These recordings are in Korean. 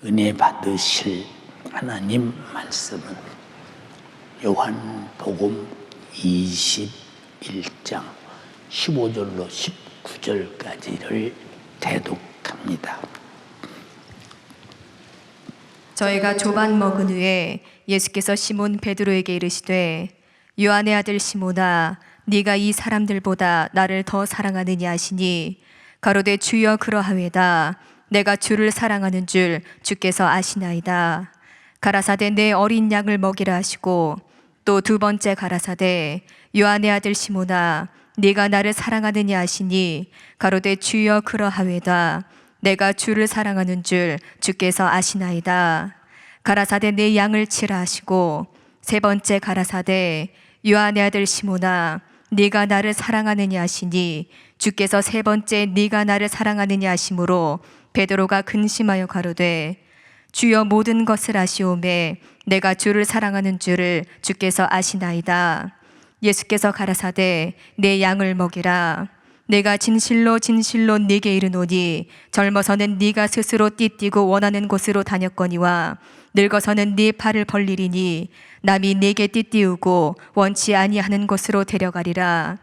은혜 받으실 하나님 말씀은 요한복음 21장 15절로 19절까지를 대독합니다. 저희가 조반 먹은 후에 예수께서 시몬 베드로에게 이르시되 요한의 아들 시몬아 네가 이 사람들보다 나를 더 사랑하느냐 하시니 가로되 주여 그러하외다. 내가 주를 사랑하는 줄 주께서 아시나이다. 가라사대 내 어린 양을 먹이라 하시고 또 두 번째 가라사대 요한의 아들 시몬아 네가 나를 사랑하느냐 하시니 가로되 주여 그러하외다. 내가 주를 사랑하는 줄 주께서 아시나이다. 가라사대 내 양을 치라 하시고 세 번째 가라사대 요한의 아들 시몬아 네가 나를 사랑하느냐 하시니 주께서 세 번째 네가 나를 사랑하느냐 하심으로 베드로가 근심하여 가로되 주여 모든 것을 아시오매 내가 주를 사랑하는 줄을 주께서 아시나이다. 예수께서 가라사대 내 양을 먹이라. 내가 진실로 진실로 네게 이르노니 젊어서는 네가 스스로 띠띠고 원하는 곳으로 다녔거니와 늙어서는 네 팔을 벌리리니 남이 네게 띠띠우고 원치 아니하는 곳으로 데려가리라.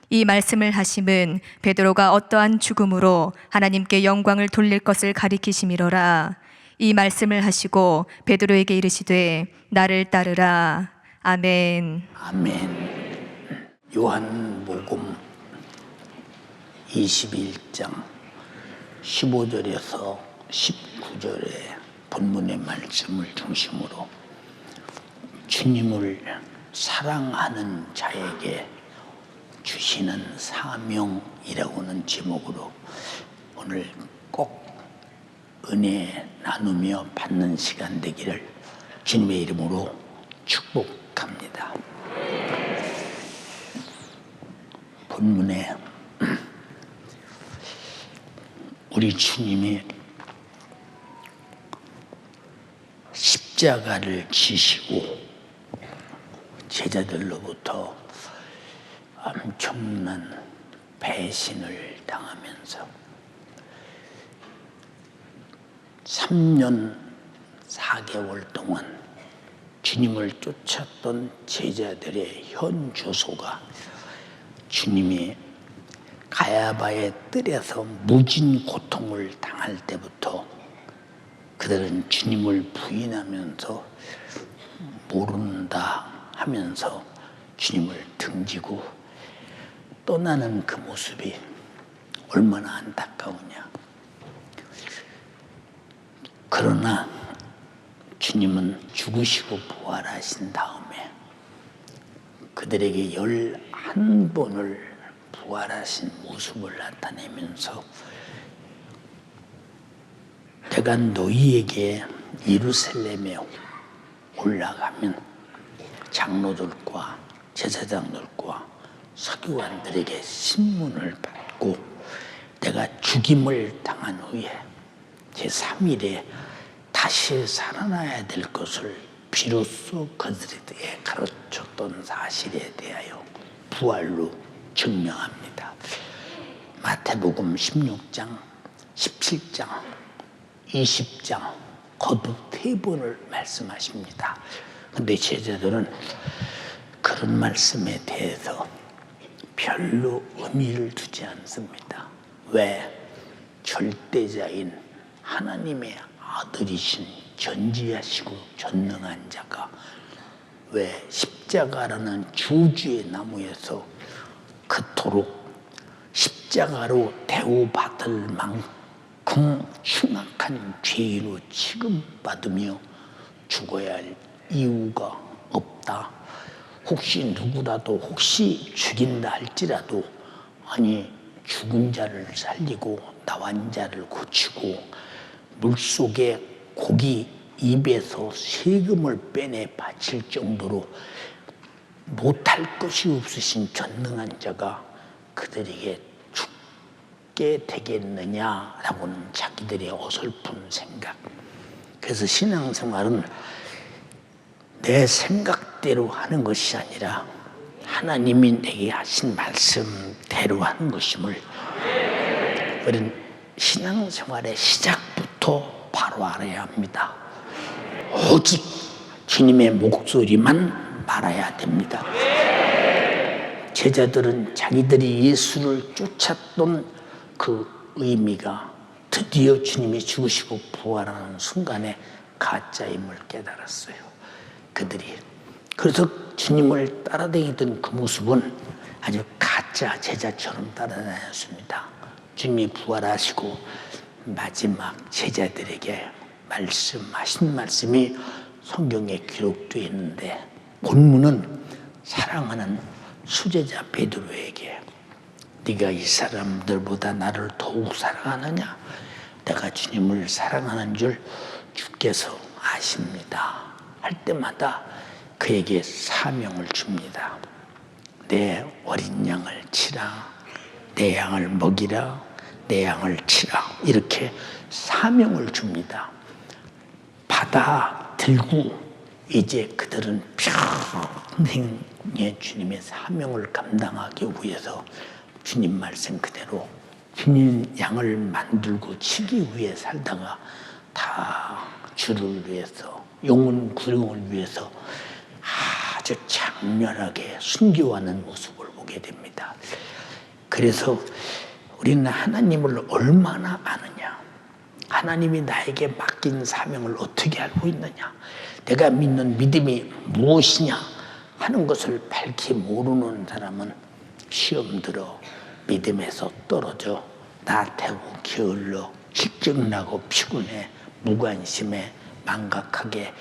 이 말씀을 하심은 베드로가 어떠한 죽음으로 하나님께 영광을 돌릴 것을 가리키심이로라. 이 말씀을 하시고 베드로에게 이르시되 나를 따르라. 아멘. 아멘. 요한복음 21장 15절에서 19절의 본문의 말씀을 중심으로 주님을 사랑하는 자에게 주시는 사명이라고는 제목으로 오늘 꼭 은혜 나누며 받는 시간 되기를 주님의 이름으로 축복합니다. 본문에 우리 주님이 십자가를 지시고 제자들로부터 엄청난 배신을 당하면서 3년 4개월 동안 주님을 쫓았던 제자들의 현 주소가 주님이 가야바의 뜰에서 무진 고통을 당할 때부터 그들은 주님을 부인하면서 모른다 하면서 주님을 등지고 떠나는 그 모습이 얼마나 안타까우냐. 그러나 주님은 죽으시고 부활하신 다음에 그들에게 11번을 부활하신 모습을 나타내면서 내가 너희에게 예루살렘에 올라가면 장로들과 제사장들과 서기관들에게 신문을 받고 내가 죽임을 당한 후에 제3일에 다시 살아나야 될 것을 비로소 그들에게 가르쳤던 사실에 대하여 부활로 증명합니다. 마태복음 16장, 17장, 20장 거듭 3번을 말씀하십니다. 그런데 제자들은 그런 말씀에 대해서 별로 의미를 두지 않습니다. 왜? 절대자인 하나님의 아들이신 전지하시고 전능한 자가 왜 십자가라는 주주의 나무에서 그토록 십자가로 대우받을 만큼 흉악한 죄로 취급받으며 죽어야 할 이유가 없다. 혹시 누구라도 혹시 죽인다 할지라도 아니 죽은 자를 살리고 나간 자를 고치고 물속에 고기 입에서 세금을 빼내 바칠 정도로 못할 것이 없으신 전능한 자가 그들에게 죽게 되겠느냐라고는 자기들의 어설픈 생각. 그래서 신앙생활은 내 생각대로 하는 것이 아니라 하나님이 내게 하신 말씀대로 하는 것임을 우리는 신앙생활의 시작부터 바로 바로 알아야 합니다. 오직 주님의 목소리만 말아야 됩니다. 제자들은 자기들이 예수를 쫓았던 그 의미가 드디어 주님이 죽으시고 부활하는 순간에 가짜임을 깨달았어요. 그들이. 그래서 주님을 따라다니던 그 모습은 아주 가짜 제자처럼 따라다녔습니다. 주님이 부활하시고 마지막 제자들에게 말씀하신 말씀이 성경에 기록되어 있는데, 본문은 사랑하는 수제자 베드로에게 네가 이 사람들보다 나를 더욱 사랑하느냐? 내가 주님을 사랑하는 줄 주께서 아십니다. 할 때마다 그에게 사명을 줍니다. 내 어린 양을 치라, 내 양을 먹이라, 내 양을 치라, 이렇게 사명을 줍니다. 받아들고 이제 그들은 평생의 주님의 사명을 감당하기 위해서 주님 말씀 그대로 주님 양을 만들고 치기 위해 살다가 다 주를 위해서, 영혼 구원을 위해서 아주 장렬하게 순교하는 모습을 보게 됩니다. 그래서 우리는 하나님을 얼마나 아느냐, 하나님이 나에게 맡긴 사명을 어떻게 알고 있느냐, 내가 믿는 믿음이 무엇이냐 하는 것을 밝히 모르는 사람은 시험 들어 믿음에서 떨어져 나태하고 게을러 실증나고 피곤해 무관심해 망각해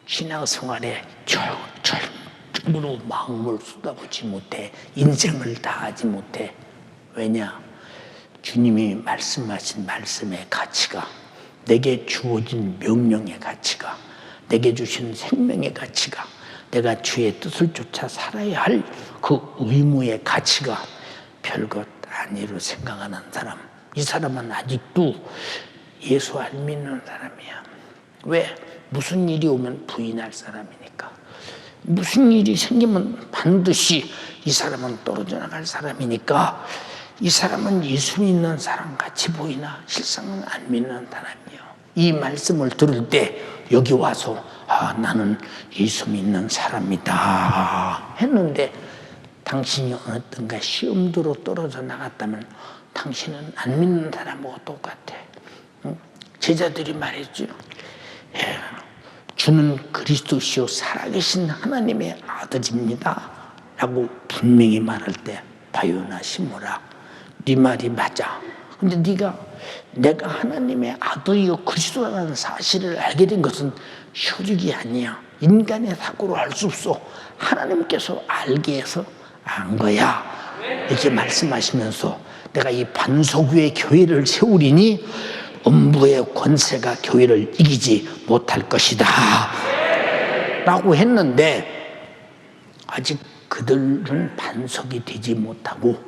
신앙생활에 절대로 마음을 쏟아붓지 못해 인생을 다하지 못해. 왜냐? 주님이 말씀하신 말씀의 가치가, 내게 주어진 명령의 가치가, 내게 주신 생명의 가치가, 내가 주의 뜻을 쫓아 살아야 할 그 의무의 가치가 별것 아니로 생각하는 사람, 이 사람은 아직도 예수 안 믿는 사람이야. 왜? 무슨 일이 오면 부인할 사람이니까. 무슨 일이 생기면 반드시 이 사람은 떨어져 나갈 사람이니까. 이 사람은 예수 믿는 사람 같이 보이나 실상은 안 믿는 사람이에요. 이 말씀을 들을 때 여기 와서 나는 예수 믿는 사람이다 했는데, 당신이 어떤가 시험대로 떨어져 나갔다면 당신은 안 믿는 사람하고 똑같아. 제자들이 말했죠. 주는 그리스도시요 살아계신 하나님의 아들입니다 라고 분명히 말할 때 바요나 시모라, 네 말이 맞아. 근데 내가 하나님의 아들이요 그리스도라는 사실을 알게 된 것은 효력이 아니야. 인간의 사고로 알 수 없어. 하나님께서 알게 해서 안 거야. 이렇게 말씀하시면서 내가 이 반석 위에 교회를 세우리니 음부의 권세가 교회를 이기지 못할 것이다 라고 했는데, 아직 그들은 반석이 되지 못하고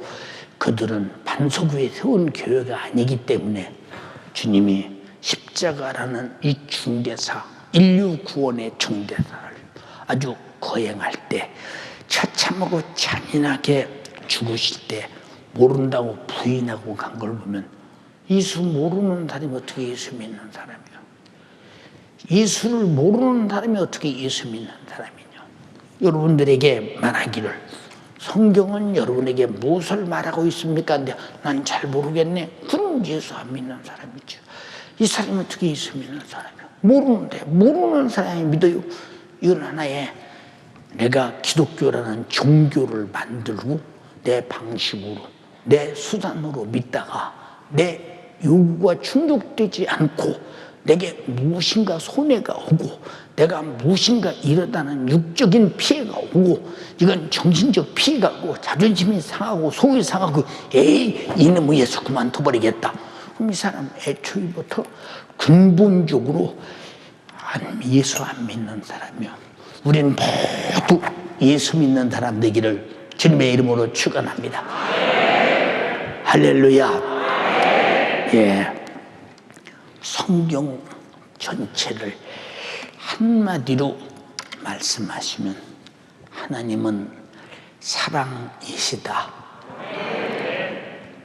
그들은 반석 위에 세운 교회가 아니기 때문에 주님이 십자가라는 이 중대사, 인류 구원의 중대사를 아주 거행할 때 처참하고 잔인하게 죽으실 때 모른다고 부인하고 간 걸 보면, 예수 모르는 사람이 어떻게 예수 믿는 사람이야? 예수를 모르는 사람이 어떻게 예수 믿는 사람이냐? 여러분들에게 말하기를, 성경은 여러분에게 무엇을 말하고 있습니까? 근데 난 잘 모르겠네. 그럼 예수 안 믿는 사람이죠. 이 사람이 어떻게 예수 믿는 사람이야? 모르는데, 모르는 사람이 믿어요. 이건 하나의, 내가 기독교라는 종교를 만들고 내 방식으로, 내 수단으로 믿다가 내 요구가 충족되지 않고 내게 무엇인가 손해가 오고 내가 무엇인가 이러다는 육적인 피해가 오고, 이건 정신적 피해가 오고 자존심이 상하고 속이 상하고, 이놈의 예수 그만둬버리겠다. 그럼 이 사람 애초부터 근본적으로 예수 안 믿는 사람이요. 우리는 모두 예수 믿는 사람 되기를 주님의 이름으로 축원합니다. 할렐루야. 예, 성경 전체를 한마디로 말씀하시면 하나님은 사랑이시다.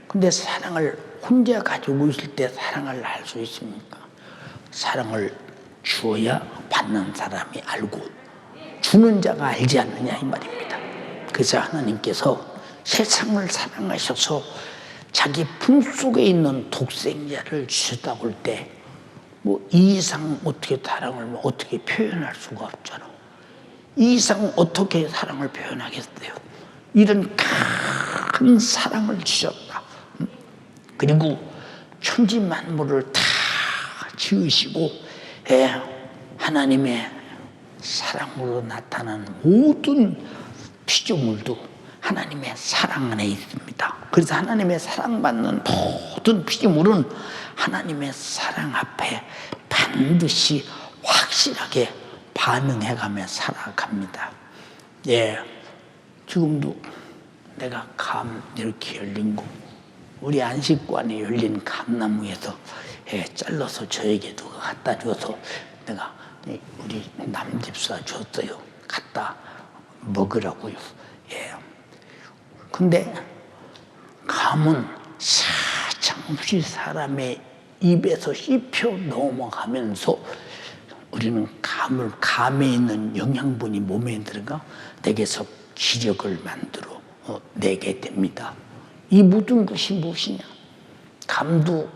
근데 사랑을 혼자 가지고 있을 때 사랑을 알 수 있습니까? 사랑을 주어야 받는 사람이 알고 주는 자가 알지 않느냐 이 말입니다. 그래서 하나님께서 세상을 사랑하셔서 자기 품속에 있는 독생자를 주셨다고 할 때 뭐 이 이상 어떻게 사랑을 어떻게 표현할 수가 없잖아. 이 이상 어떻게 사랑을 표현하겠어요? 이런 큰 사랑을 주셨다. 그리고 천지 만물을 다 지으시고 하나님의 사랑으로 나타나는 모든 피조물도 하나님의 사랑 안에 있습니다. 그래서 하나님의 사랑받는 모든 피조물은 하나님의 사랑 앞에 반드시 확실하게 반응해가며 살아갑니다. 지금도 내가 감 이렇게 열린 거 우리 안식관에 열린 감나무에서 잘라서 저에게도 갖다 줘서 내가 우리 남집사 줬어요. 갖다 먹으라고요. 근데 감은 사정없이 사람의 입에서 씹혀 넘어가면서 우리는 감에 있는 영양분이 몸에 들어가 내게서 기력을 만들어 내게 됩니다. 이 모든 것이 무엇이냐? 감도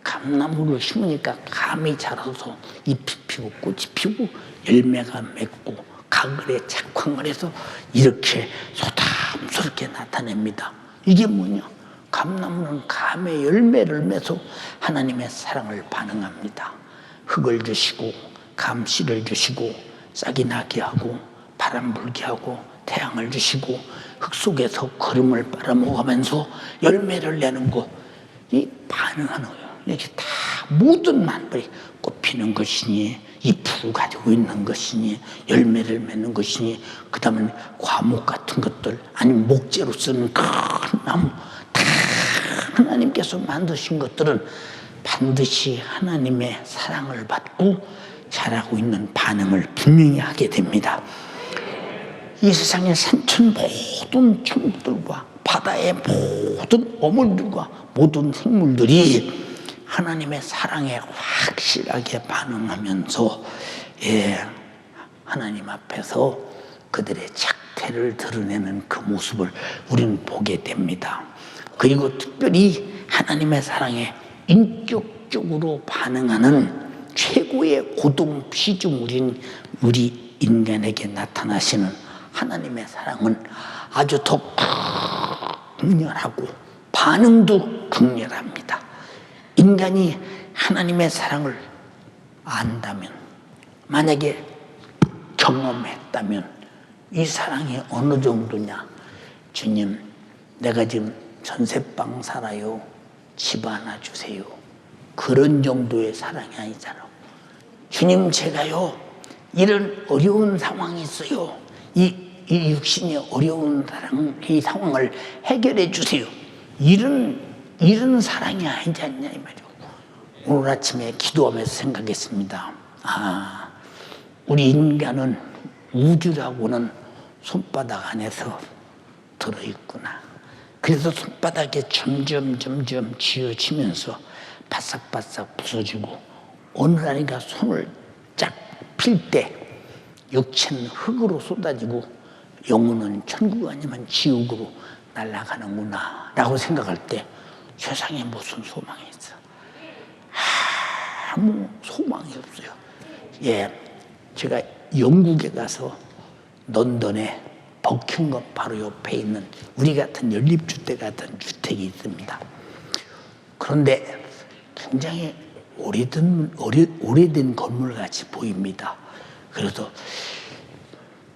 감나무를 심으니까 감이 자라서 잎이 피고 꽃이 피고 열매가 맺고 가글에 착황을 해서 이렇게 소담스럽게 나타냅니다. 이게 뭐냐? 감나무는 감의 열매를 맺어 하나님의 사랑을 반응합니다. 흙을 주시고 감씨를 주시고 싹이 나게 하고 바람 불게 하고 태양을 주시고 흙 속에서 거름을 빨아먹으면서 열매를 내는 것, 이 반응하는 거예요. 이렇게 다 모든 만물이 꽃피는 것이니 잎을 가지고 있는 것이니 열매를 맺는 것이니 그 다음에 과목 같은 것들 아니면 목재로 쓰는 큰 나무 다 하나님께서 만드신 것들은 반드시 하나님의 사랑을 받고 자라고 있는 반응을 분명히 하게 됩니다. 이 세상의 산천 모든 천국들과 바다의 모든 어물들과 모든 생물들이 하나님의 사랑에 확실하게 반응하면서 하나님 앞에서 그들의 착태를 드러내는 그 모습을 우리는 보게 됩니다. 그리고 특별히 하나님의 사랑에 인격적으로 반응하는 최고의 고동 피조물인 우리 인간에게 나타나시는 하나님의 사랑은 아주 더 극렬하고 반응도 극렬합니다. 인간이 하나님의 사랑을 안다면, 만약에 경험했다면 이 사랑이 어느 정도냐? 주님, 내가 지금 전세방 살아요. 집 하나 주세요. 그런 정도의 사랑이 아니잖아. 주님, 제가요 이런 어려운 상황이 있어요. 이 육신이 어려운 이 상황을 해결해 주세요. 이런 사랑이 아니지 않냐 이 말이에요. 오늘 아침에 기도하면서 생각했습니다. 우리 인간은 우주라고는 손바닥 안에서 들어있구나. 그래서 손바닥에 점점 쥐어지면서 바싹바싹 부서지고 어느 날인가 손을 쫙 필 때 육체는 흙으로 쏟아지고 영혼은 천국 아니면 지옥으로 날아가는구나 라고 생각할 때 세상에 무슨 소망이 있어? 아무 소망이 없어요. 제가 영국에 가서 런던에 버킹엄 바로 옆에 있는 우리 같은 연립주택 같은 주택이 있습니다. 그런데 굉장히 오래된 건물같이 보입니다. 그래서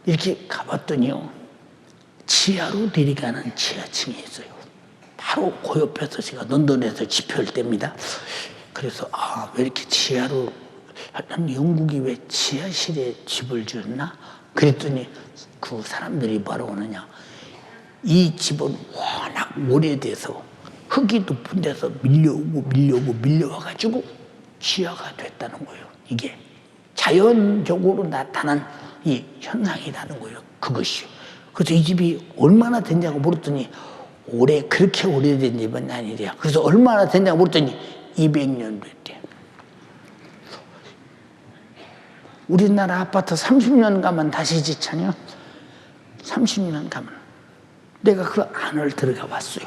이렇게 가봤더니요, 지하로 내려가는 지하층이 있어요. 바로 그 옆에서 제가 런던에서 집회할 때입니다. 그래서 왜 이렇게 지하로, 영국이 왜 지하실에 집을 지었나? 그랬더니 그 사람들이 뭐라고 하느냐, 이 집은 워낙 오래돼서 흙이 높은 데서 밀려와가지고 지하가 됐다는 거예요. 이게 자연적으로 나타난 이 현상이라는 거예요. 그것이요. 그래서 이 집이 얼마나 됐냐고 물었더니 그렇게 오래된 집은 아니래요. 그래서 얼마나 됐냐고 물었더니 200년 됐대요. 우리나라 아파트 30년 가면 다시 지차냐? 30년 가면. 내가 그 안을 들어가 봤어요.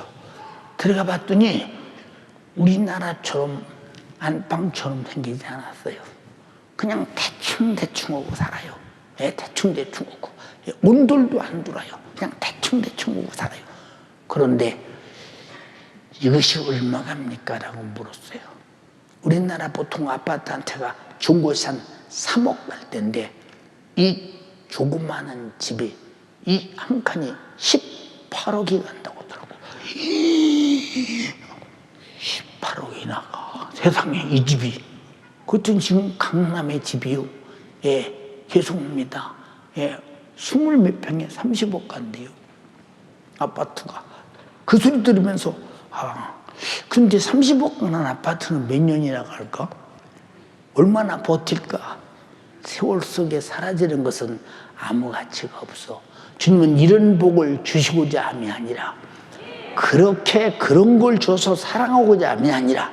들어가 봤더니 우리나라처럼 안방처럼 생기지 않았어요. 그냥 대충 오고 살아요. 예, 대충 오고. 예, 온돌도 안 들어요. 그냥 대충 오고 살아요. 그런데 이것이 얼마갑니까? 라고 물었어요. 우리나라 보통 아파트 한 채가 중고시 한 3억 갈 텐데 이 조그마한 집이 이 한 칸이 18억이 간다고 하더라고. 18억이 나가. 세상에 이 집이. 그것도 지금 강남의 집이요. 예, 계속입니다. 예, 20몇 평에 30억 간대요. 아파트가. 그 소리 들으면서 근데 30억 가는 아파트는 몇 년이나 갈까? 얼마나 버틸까? 세월 속에 사라지는 것은 아무 가치가 없어. 주님은 이런 복을 주시고자 함이 아니라 그렇게 그런 걸 줘서 사랑하고자 함이 아니라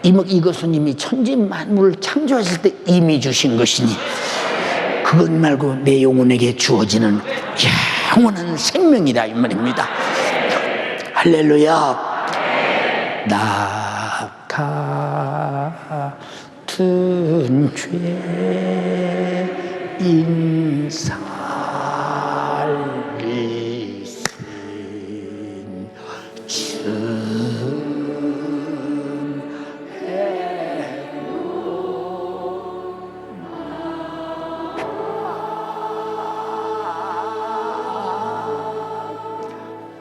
이것은 이미 천지 만물을 창조하실 때 이미 주신 것이니 그것 말고 내 영혼에게 주어지는 영원한 생명이다 이 말입니다. 할렐루야. 나 같은 죄인 살리신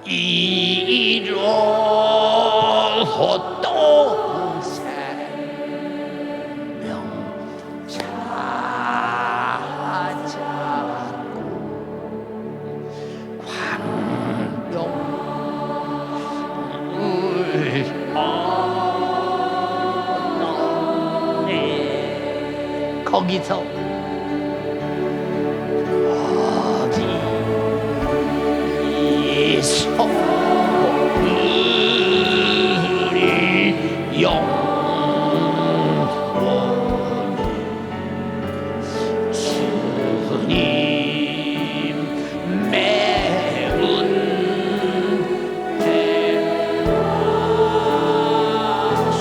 이로써 생명 찾았고 광명을 얻네. 거기서 어디서 영원히 주님 매운 배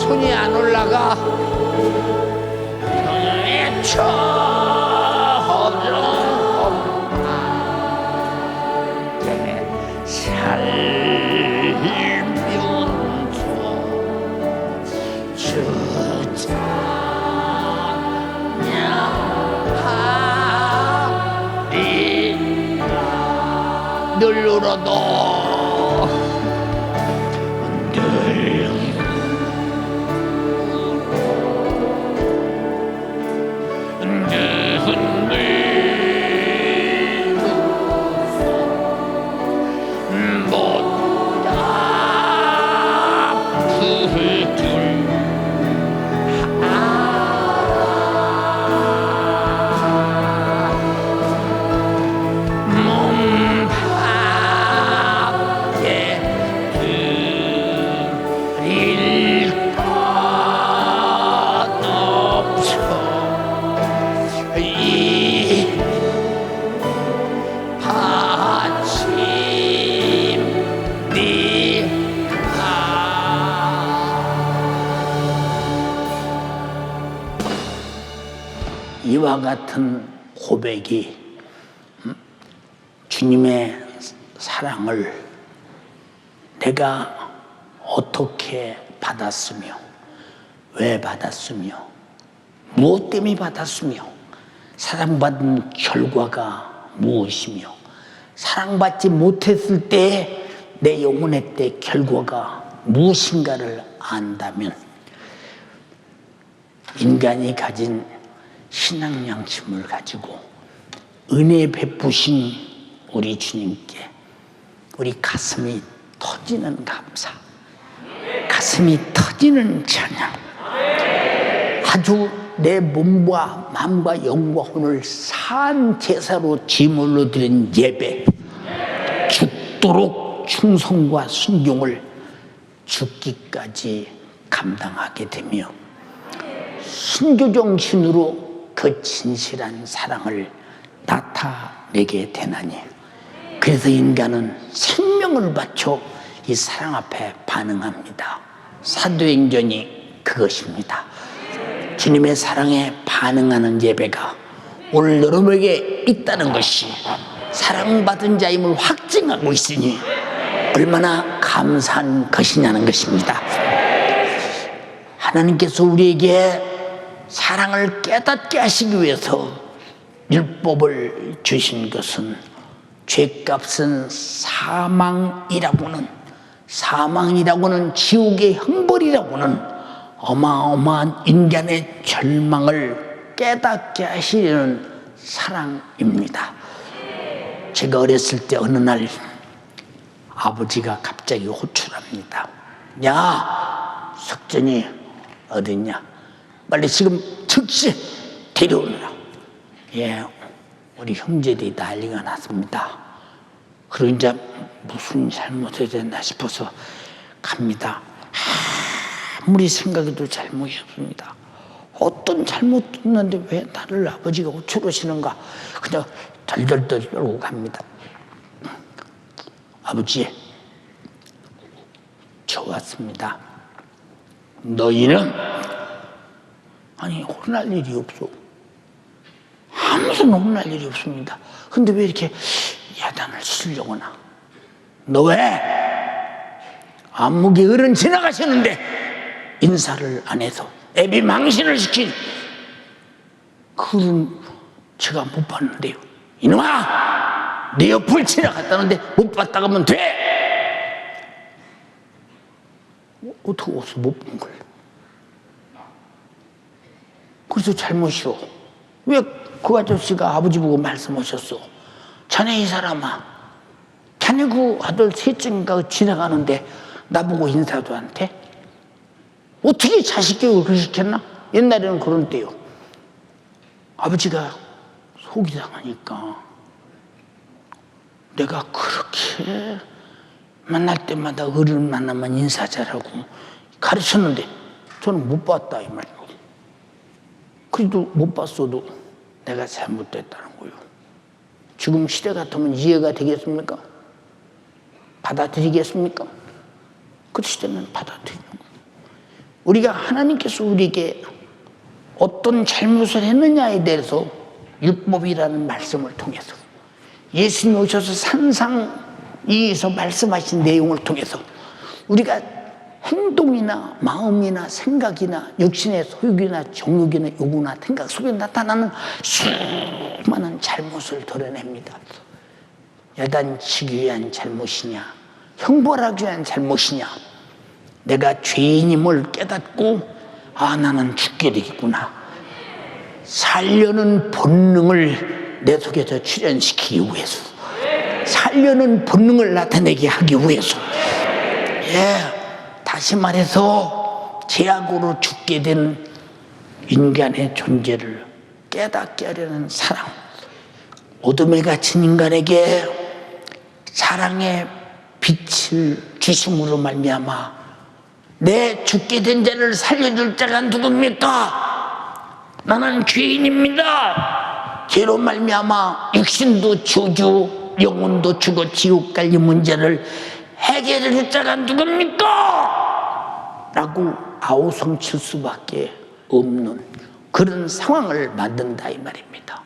손이 안 올라가. 평양의 늘 울어도 늘 못 아플 줄 이와 같은 고백이 주님의 사랑을 내가 어떻게 받았으며 왜 받았으며 무엇 때문에 받았으며 사랑받은 결과가 무엇이며 사랑받지 못했을 때 내 영혼의 때 결과가 무엇인가를 안다면 인간이 가진 신앙 양심을 가지고 은혜 베푸신 우리 주님께 우리 가슴이 터지는 감사, 가슴이 터지는 찬양, 아주 내 몸과 마음과 영과 혼을 산 제사로 제물로 드린 예배, 죽도록 충성과 순종을 죽기까지 감당하게 되며 순교 정신으로 그 진실한 사랑을 나타내게 되나니, 그래서 인간은 생명을 바쳐 이 사랑 앞에 반응합니다. 사도행전이 그것입니다. 주님의 사랑에 반응하는 예배가 오늘 여러분에게 있다는 것이 사랑받은 자임을 확증하고 있으니 얼마나 감사한 것이냐는 것입니다. 하나님께서 우리에게 사랑을 깨닫게 하시기 위해서 율법을 주신 것은 죄값은 사망이라고는 지옥의 형벌이라고는 어마어마한 인간의 절망을 깨닫게 하시려는 사랑입니다. 제가 어렸을 때 어느 날 아버지가 갑자기 호출합니다. 야, 석전이 어딨냐? 빨리 지금 즉시 데려오느라. 예, 우리 형제들이 난리가 났습니다. 그리고 이제 무슨 잘못이 됐나 싶어서 갑니다. 아무리 생각해도 잘못이 없습니다. 어떤 잘못도 없는데 왜 나를 아버지가 호출하시는가? 그냥 덜덜덜 떨고 갑니다. 아버지, 저 왔습니다. 너희는 아니 혼날 일이 없어. 아무튼 혼날 일이 없습니다. 근데 왜 이렇게 야단을 치려고 하나? 너 왜 안목이 어른 지나가시는데 인사를 안 해서 애비 망신을 시킨 그런 제가 못 봤는데요. 이놈아, 네 옆을 지나갔다는데 못 봤다 가면 돼. 어떻게 와서 못 본 거예요? 그래서 잘못이요. 왜 그 아저씨가 아버지 보고 말씀하셨어? 자네 이 사람아, 자네 그 아들 셋째인가 지나가는데 나보고 인사도 안 돼? 어떻게 자식 교육을 그렇게 시켰나? 옛날에는 그런 때요. 아버지가 속이 상하니까 내가 그렇게 만날 때마다 어른 만나면 인사 잘하고 가르쳤는데 저는 못 봤다 이 말이에요. 그래도 못 봤어도 내가 잘못됐다는 거예요. 지금 시대 같으면 이해가 되겠습니까? 받아들이겠습니까? 그 시대는 받아들이는 거예요. 우리가 하나님께서 우리에게 어떤 잘못을 했느냐에 대해서 율법이라는 말씀을 통해서 예수님이 오셔서 산상이에서 말씀하신 내용을 통해서 우리가 행동이나 마음이나 생각이나 육신의 소욕이나 정욕이나 요구나 생각 속에 나타나는 수많은 잘못을 드러냅니다. 야단치기 위한 잘못이냐, 형벌하기 위한 잘못이냐, 내가 죄인임을 깨닫고 나는 죽게 되겠구나, 살려는 본능을 내 속에서 출현시키기 위해서, 살려는 본능을 나타내게 하기 위해서, 다시 말해서 죄악으로 죽게 된 인간의 존재를 깨닫게 하려는 사랑. 어둠에 갇힌 인간에게 사랑의 빛을 주심으로 말미암아 내 죽게 된 자를 살려줄 자가 누굽니까? 나는 죄인입니다. 죄로 말미암아 육신도 저주, 영혼도 죽어 지옥 갈 이 문제를 해결해 줄 자가 누굽니까? 라고 아우성칠 수밖에 없는 그런 상황을 만든다 이 말입니다.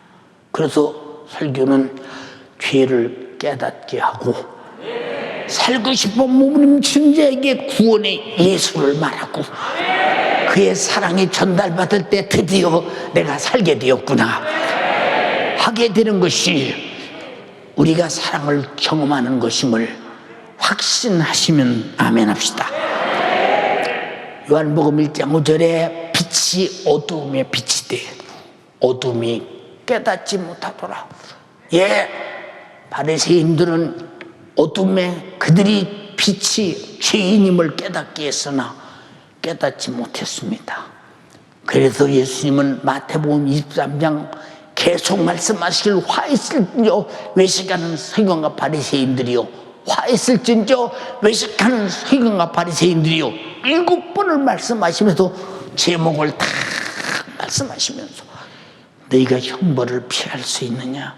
그래서 설교는 죄를 깨닫게 하고 살고 싶어 몸부림치는 자에게 구원의 예수를 말하고 그의 사랑이 전달받을 때 드디어 내가 살게 되었구나 하게 되는 것이 우리가 사랑을 경험하는 것임을 확신하시면 아멘 합시다. 요한복음 1장 5절에 빛이 어두움에 빛이 돼 어둠이 깨닫지 못하더라. 바리새인들은 어둠에 그들이 빛이 죄인임을 깨닫게 했으나 깨닫지 못했습니다. 그래서 예수님은 마태복음 23장 계속 말씀하시길 화했을지요 외식하는 서기관과 바리새인들이요, 화했을진저 외식하는 서기관과 바리새인들이요, 7번을 말씀하시면서 제목을 다 말씀하시면서 너희가 형벌을 피할 수 있느냐?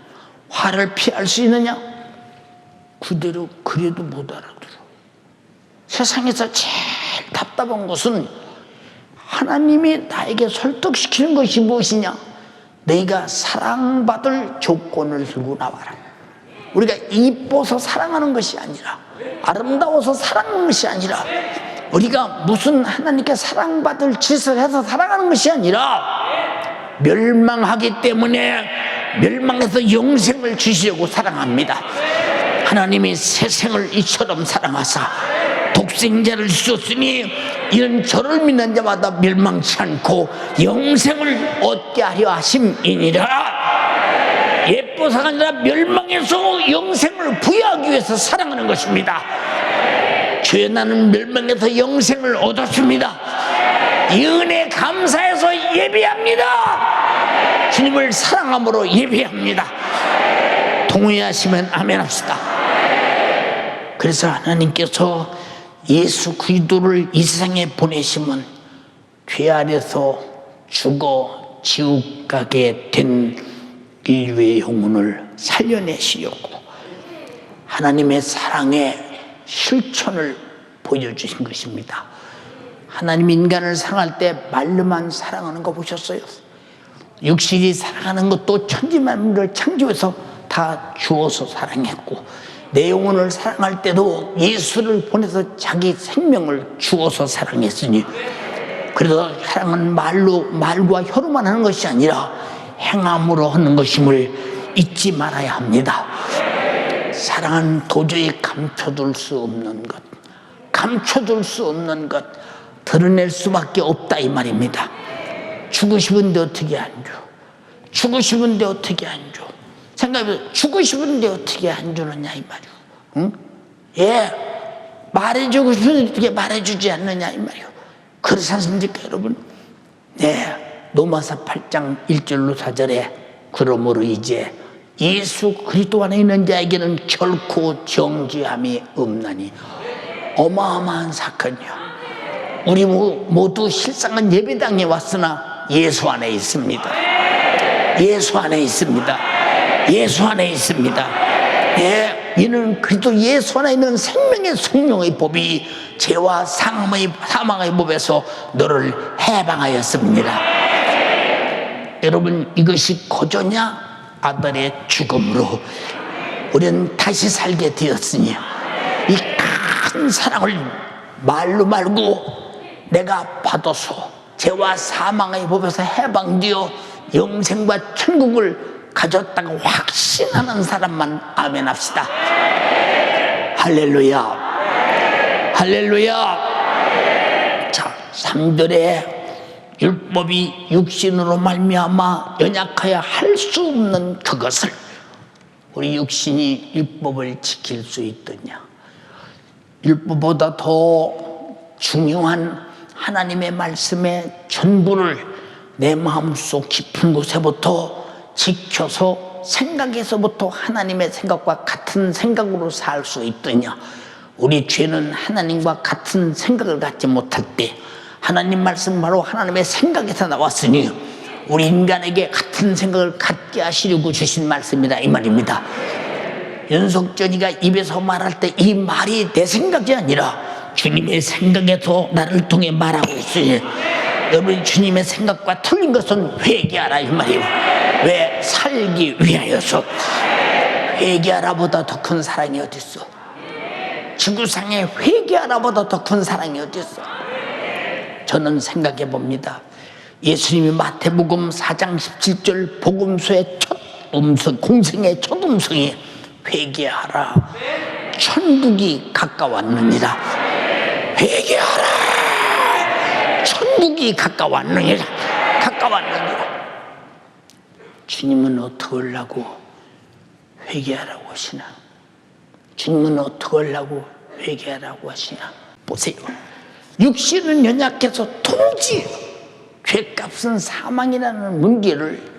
화를 피할 수 있느냐? 그대로 그래도 못 알아들어. 세상에서 제일 답답한 것은 하나님이 나에게 설득시키는 것이 무엇이냐? 너희가 사랑받을 조건을 들고 나와라. 우리가 이뻐서 사랑하는 것이 아니라, 아름다워서 사랑하는 것이 아니라, 우리가 무슨 하나님께 사랑받을 짓을 해서 사랑하는 것이 아니라, 멸망하기 때문에 멸망해서 영생을 주시려고 사랑합니다. 하나님이 세상을 이처럼 사랑하사 독생자를 주셨으니 이는 저를 믿는 자마다 멸망치 않고 영생을 얻게 하려 하심이니라. 예뻐서가 아니라 멸망해서 영생을 부여하기 위해서 사랑하는 것입니다. 주여, 나는 멸망해서 영생을 얻었습니다. 이 은혜 감사해서 예배합니다. 주님을 사랑함으로 예배합니다. 동의하시면 아멘 합시다. 그래서 하나님께서 예수 그리스도를 이 세상에 보내시면 죄 아래서 죽어 지옥 가게 된 인류의 영혼을 살려내시려고 하나님의 사랑의 실천을 보여주신 것입니다. 하나님 인간을 사랑할 때 말로만 사랑하는 거 보셨어요? 육신이 사랑하는 것도 천지만물을 창조해서 다 주어서 사랑했고, 내 영혼을 사랑할 때도 예수를 보내서 자기 생명을 주어서 사랑했으니, 그래서 사랑은 말과 혀로만 하는 것이 아니라 행함으로 하는 것임을 잊지 말아야 합니다. 사랑은 도저히 감춰둘 수 없는 것, 감춰둘 수 없는 것, 드러낼 수밖에 없다 이 말입니다. 주고 싶은데 어떻게 안 줘? 주고 싶은데 어떻게 안 줘? 생각해보세요. 주고 싶은데 어떻게 안 주느냐 이 말이요. 응? 예, 말해주고 싶은데 어떻게 말해주지 않느냐 이 말이요. 그래서 않습니까 여러분? 네, 로마서 8장 1절로 4절에 그러므로 이제 예수 그리스도 안에 있는 자에게는 결코 정죄함이 없나니. 어마어마한 사건이요. 우리 모두 실상은 예배당에 왔으나 예수 안에 있습니다. 예수 안에 있습니다. 예수 안에 있습니다. 예, 이는 그리스도 예수 안에 있는 생명의 성령의 법이 죄와 사망의 법에서 너를 해방하였습니다. 여러분, 이것이 거저냐? 아들의 죽음으로 우리는 다시 살게 되었으니, 이 큰 사랑을 말로 말고 내가 받아서 죄와 사망의 법에서 해방되어 영생과 천국을 가졌다고 확신하는 사람만 아멘 합시다. 할렐루야, 할렐루야. 자, 3절에 율법이 육신으로 말미암아 연약하여 할 수 없는 그것을 우리 육신이 율법을 지킬 수 있더냐? 율법보다 더 중요한 하나님의 말씀의 전부를 내 마음속 깊은 곳에부터 지켜서 생각에서부터 하나님의 생각과 같은 생각으로 살 수 있더냐? 우리 죄는 하나님과 같은 생각을 갖지 못할 때, 하나님 말씀 바로 하나님의 생각에서 나왔으니 우리 인간에게 같은 생각을 갖게 하시려고 주신 말씀이다 이 말입니다. 윤석전이가 입에서 말할 때 이 말이 내 생각이 아니라 주님의 생각에서 나를 통해 말하고 있으니, 여러분, 주님의 생각과 틀린 것은 회개하라 이 말이에요. 왜? 살기 위하여서. 회개하라보다 더 큰 사랑이 어디 있어? 지구상에 회개하라보다 더 큰 사랑이 어디 있어? 저는 생각해 봅니다. 예수님이 마태복음 4장 17절 복음서의 첫 음성, 공생의 첫 음성이 회개하라, 천국이 가까웠느니라. 회개하라, 천국이 가까웠느니라. 가까웠느니라. 주님은 어떻게 하려고 회개하라고 하시나? 주님은 어떻게 하려고 회개하라고 하시나? 보세요. 육신은 연약해서 도무지 죄값은 사망이라는 문제를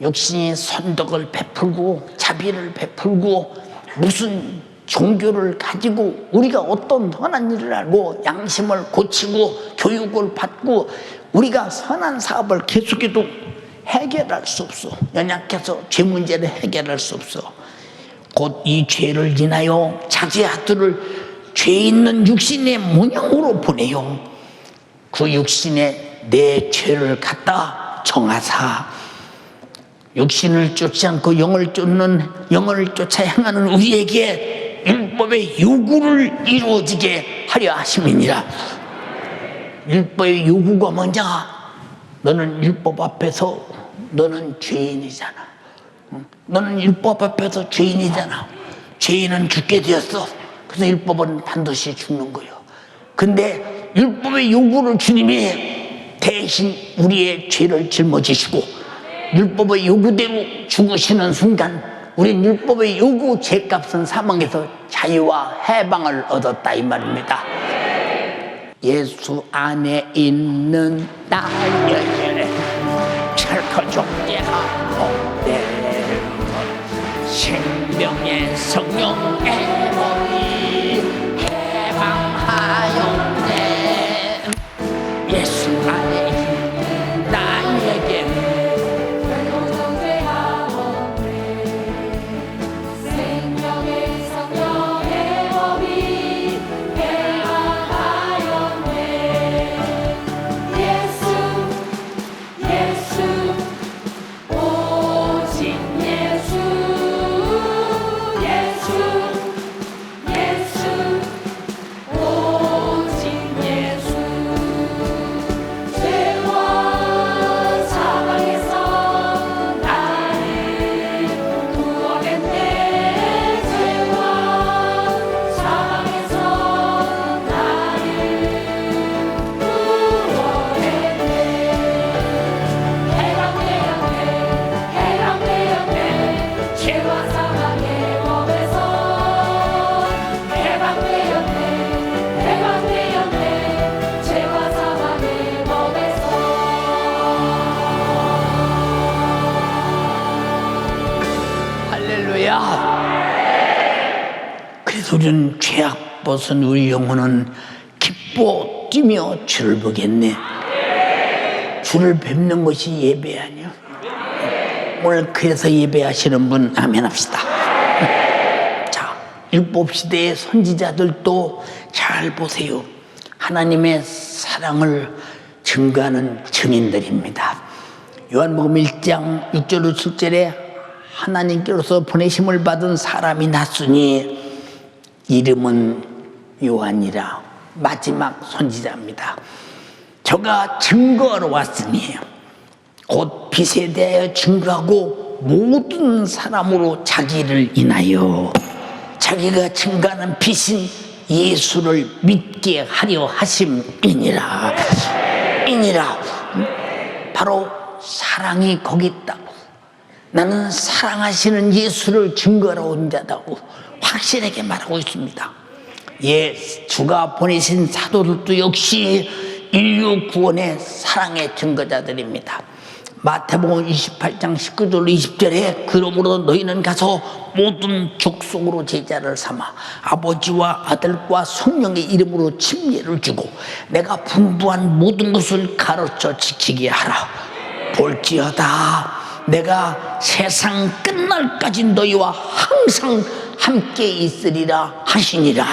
육신이 선덕을 베풀고 자비를 베풀고 무슨 종교를 가지고 우리가 어떤 선한 일을 알고 양심을 고치고 교육을 받고 우리가 선한 사업을 계속해도 해결할 수 없어. 연약해서 죄 문제를 해결할 수 없어. 곧 이 죄를 인하여 자기 아들을 죄 있는 육신의 모형으로 보내요. 그 육신에 내 죄를 갖다 정하사 육신을 쫓지 않고 영을 쫓아 행하는 우리에게 율법의 요구를 이루어지게 하려 하심이니라. 율법의 요구가 뭐냐? 너는 율법 앞에서 너는 죄인이잖아. 너는 율법 앞에서 죄인이잖아. 죄인은 죽게 되었어. 그래서 율법은 반드시 죽는 거예요. 근데 율법의 요구를 주님이 대신 우리의 죄를 짊어지시고 율법의 요구대로 죽으시는 순간 우린 율법의 요구 죄값은 사망에서 자유와 해방을 얻었다 이 말입니다. 예수 안에 있는 나에게 철커 좁게 하옵되 생명의 성령의 몸이 해방하였네. 예수 안에 있는 나에게 생명의 성령의 몸이 해방하였네. 예수 오직 예수 오직 예수. 죄와 사망에서 나를 구원했네. 죄와 사망에서 나를 구원했네. 해방되었네. 죄와 사망의 법에서 해방되었네. 죄와 사망의 법에서. 할렐루야. 그래서 우리는 죄악 벗은 우리 영혼은 기뻐 뛰며 주를 보겠네. 주를 뵙는 것이 예배 아니야? 오늘 그래서 예배하시는 분 아멘 합시다. 자, 율법 시대의 선지자들도 잘 보세요. 하나님의 사랑을 증거하는 증인들입니다. 요한복음 1장 6절로 7절에 하나님께로서 보내심을 받은 사람이 났으니 이름은 요한이라. 마지막 선지자입니다. 저가 증거하러 왔으니 곧 빛에 대하여 증거하고 모든 사람으로 자기를 인하여 자기가 증거하는 빛인 예수를 믿게 하려 하심이니라. 바로 사랑이 거기 있다고. 나는 사랑하시는 예수를 증거하러 온 자다고 확실하게 말하고 있습니다. 주가 보내신 사도들도 역시 인류 구원의 사랑의 증거자들입니다. 마태복음 28장 19절 20절에 그러므로 너희는 가서 모든 족속으로 제자를 삼아 아버지와 아들과 성령의 이름으로 침례를 주고 내가 분부한 모든 것을 가르쳐 지키게 하라. 볼지어다 내가 세상 끝날까지 너희와 항상 함께 있으리라 하시니라.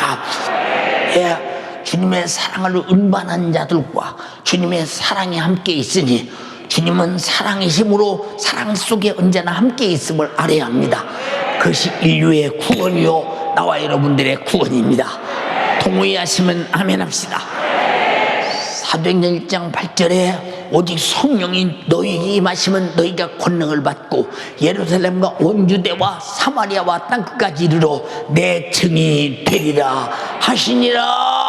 주님의 사랑을 운반한 자들과 주님의 사랑이 함께 있으니 주님은 사랑이심으로 사랑 속에 언제나 함께 있음을 알아야 합니다. 그것이 인류의 구원이요 나와 여러분들의 구원입니다. 동의하시면 아멘 합시다. 사도행전 1장 8절에 오직 성령이 너희에게 임하시면 너희가 권능을 받고 예루살렘과 온 유대와 사마리아와 땅끝까지 이르러 내 증인이 되리라 하시니라.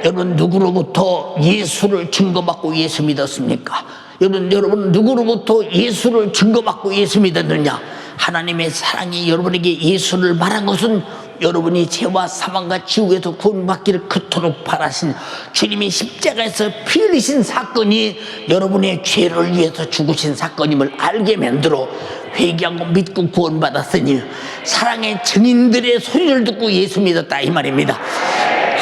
여러분 누구로부터 예수를 증거받고 예수 믿었습니까? 여러분 누구로부터 예수를 증거받고 예수 믿었느냐? 하나님의 사랑이 여러분에게 예수를 말한 것은 여러분이 죄와 사망과 지옥에서 구원받기를 그토록 바라신 주님이 십자가에서 피 흘리신 사건이 여러분의 죄를 위해서 죽으신 사건임을 알게 만들어 회개하고 믿고 구원받았으니 사랑의 증인들의 소리를 듣고 예수 믿었다 이 말입니다.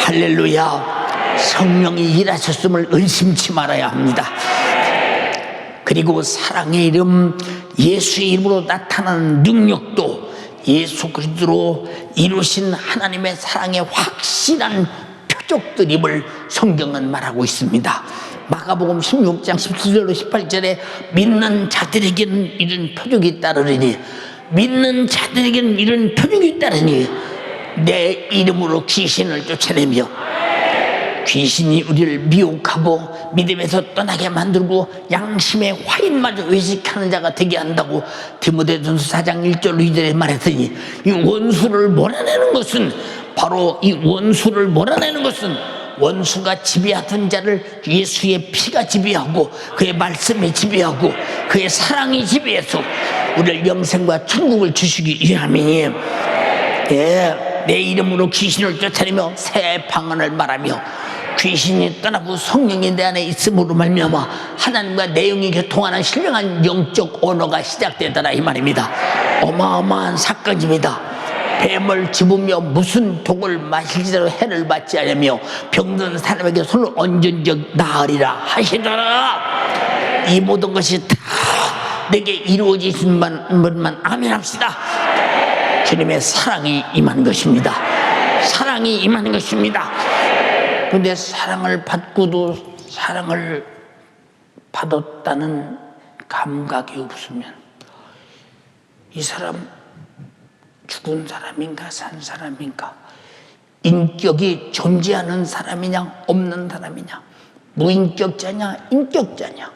할렐루야. 성령이 일하셨음을 의심치 말아야 합니다. 그리고 사랑의 이름 예수의 이름으로 나타나는 능력도 예수 그리스도로 이루신 하나님의 사랑의 확실한 표적들임을 성경은 말하고 있습니다. 마가복음 16장 17절로 18절에 믿는 자들에게는 이런 표적이 따르리니, 믿는 자들에게는 이런 표적이 따르니 내 이름으로 귀신을 쫓아내며 귀신이 우리를 미혹하고 믿음에서 떠나게 만들고 양심의 화인마저 외식하는 자가 되게 한다고 디모데전서 4장 1절 2절에 말했더니, 이 원수를 몰아내는 것은 바로 이 원수를 몰아내는 것은 원수가 지배하던 자를 예수의 피가 지배하고 그의 말씀이 지배하고 그의 사랑이 지배해서 우리를 영생과 천국을 주시기 위함이니, 내 이름으로 귀신을 쫓아내며 새 방언을 말하며 귀신이 떠나고 성령이 내 안에 있음으로 말미암아 하나님과 내용이 교통하는 신령한 영적 언어가 시작되더라, 이 말입니다. 어마어마한 사건입니다. 뱀을 집으며 무슨 독을 마실지라도 해를 받지 않으며 병든 사람에게 손을 얹은 적 나으리라 하시더라. 이 모든 것이 다 내게 이루어지신 분만 아멘합시다. 주님의 사랑이 임한 것입니다. 사랑이 임한 것입니다. 그런데 사랑을 받고도 사랑을 받았다는 감각이 없으면 이 사람 죽은 사람인가 산 사람인가, 인격이 존재하는 사람이냐 없는 사람이냐, 무인격자냐 인격자냐,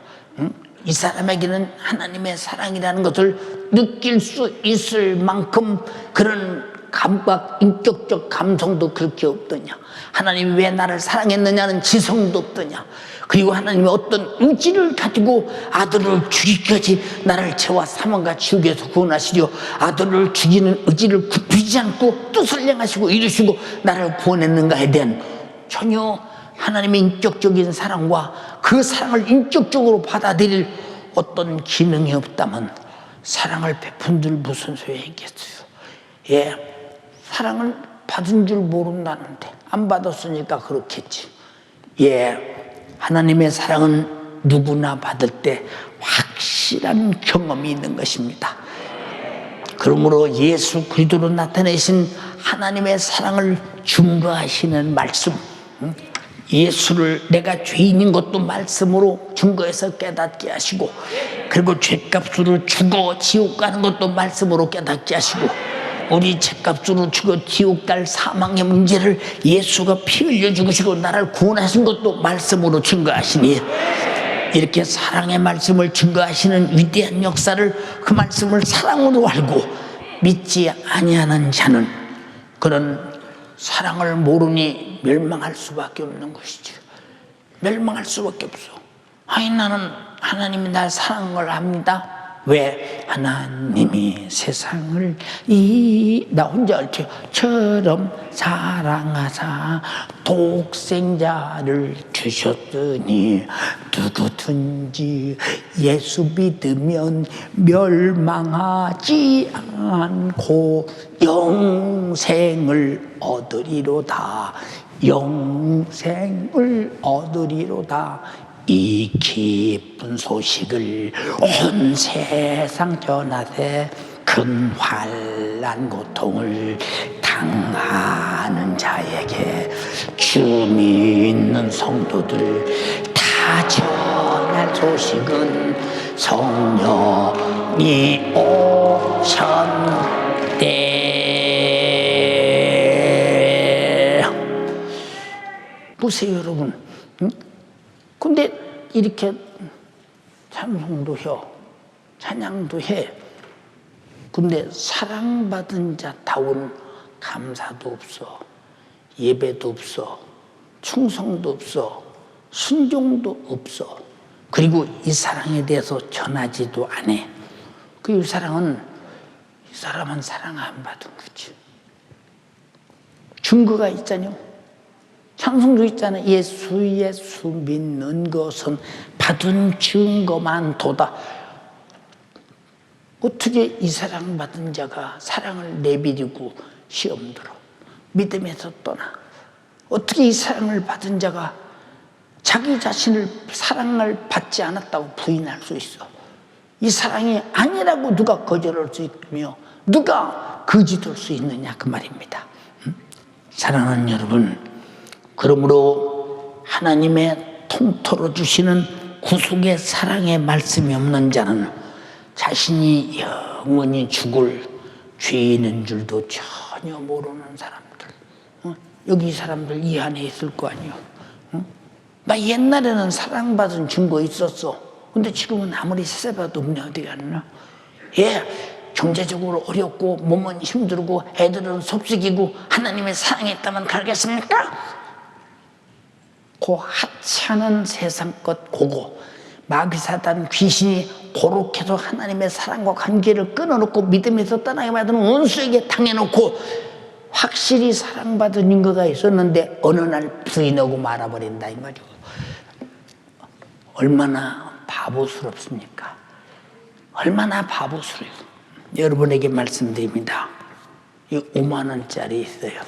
이 사람에게는 하나님의 사랑이라는 것을 느낄 수 있을 만큼 그런 감각, 인격적 감성도 그렇게 없더냐, 하나님이 왜 나를 사랑했느냐는 지성도 없더냐, 그리고 하나님이 어떤 의지를 가지고 아들을 죽이기까지 나를 죄와 사망과 지옥에서 구원하시려 아들을 죽이는 의지를 굽히지 않고 뜻을 행하시고 이루시고 나를 구원했는가에 대한 전혀 하나님의 인격적인 사랑과 그 사랑을 인격적으로 받아들일 어떤 기능이 없다면 사랑을 베푼 줄 무슨 소용이겠어요. 사랑을 받은 줄 모른다는데 안 받았으니까 그렇겠지. 하나님의 사랑은 누구나 받을 때 확실한 경험이 있는 것입니다. 그러므로 예수 그리스도로 나타내신 하나님의 사랑을 증거하시는 말씀, 예수를 내가 죄인인 것도 말씀으로 증거해서 깨닫게 하시고, 그리고 죄값으로 죽어 지옥 가는 것도 말씀으로 깨닫게 하시고, 우리 죄값으로 죽어 지옥 갈 사망의 문제를 예수가 피 흘려 죽으시고 나를 구원하신 것도 말씀으로 증거하시니, 이렇게 사랑의 말씀을 증거하시는 위대한 역사를, 그 말씀을 사랑으로 알고 믿지 아니하는 자는 그런 사랑을 모르니 멸망할 수밖에 없는 것이죠. 멸망할 수밖에 없어. 아니, 나는 하나님이 날 사랑을 합니다. 왜? 하나님이 세상을 나 혼자 알처럼 사랑하사 독생자를 주셨으니 누구든지 예수 믿으면 멸망하지 않고 영생을 얻으리로다. 영생을 얻으리로다. 이 기쁜 소식을 온 세상 전하되 큰 환난 고통을 당하는 자에게 주 믿는 성도들 다 전할 소식은 성령이 오셨대. 보세요, 여러분. 근데 이렇게 찬송도 해, 찬양도 해. 근데 사랑받은 자다운 감사도 없어, 예배도 없어, 충성도 없어, 순종도 없어. 그리고 이 사랑에 대해서 전하지도 않아. 이 사람은 사랑 안 받은 거지. 증거가 있잖아요. 찬송도 있잖아요. 예수 믿는 것은 받은 증거만 도다. 어떻게 이 사랑받은 자가 사랑을 내비리고 시험 들어? 믿음에서 떠나? 어떻게 이 사랑을 받은 자가 사랑을 내비리고 시험 들어? 믿음에서 떠나? 어떻게 이 사랑을 받은 자가 사랑을 내비리고 시험 들어? 믿음에서 떠나? 어떻게 이 사랑을 받은 자가 사랑을 내비리고 시험 들어? 믿음에서 떠나? 어떻게 이 사랑을 받은 자가 사랑을 내비리고 시험 들어? 믿음에서 떠나? 자기 자신을 사랑을 받지 않았다고 부인할 수 있어. 이 사랑이 아니라고 누가 거절할 수 있으며 누가 거짓할 수 있느냐 그 말입니다. 사랑하는 여러분, 그러므로 하나님의 통틀어 주시는 구속의 사랑의 말씀이 없는 자는 자신이 영원히 죽을 죄인인 줄도 전혀 모르는 사람들. 여기 이 사람들 이 안에 있을 거 아니에요. 나 옛날에는 사랑받은 증거 있었어. 근데 지금은 아무리 세세봐도 없네. 어디 갔나? 경제적으로 어렵고 몸은 힘들고 애들은 섭식이고 하나님의 사랑이 있다면 갈겠습니까? 그 하찮은 세상 것 고고 마귀사단 귀신이 고렇게도 하나님의 사랑과 관계를 끊어놓고 믿음에서 떠나게 만드는 원수에게 당해놓고 확실히 사랑받은 인거가 있었는데 어느 날 부인하고 말아버린다 이 말이오. 얼마나 바보스럽습니까? 얼마나 바보스러워요. 여러분에게 말씀드립니다. 이 5만 원짜리 있어요.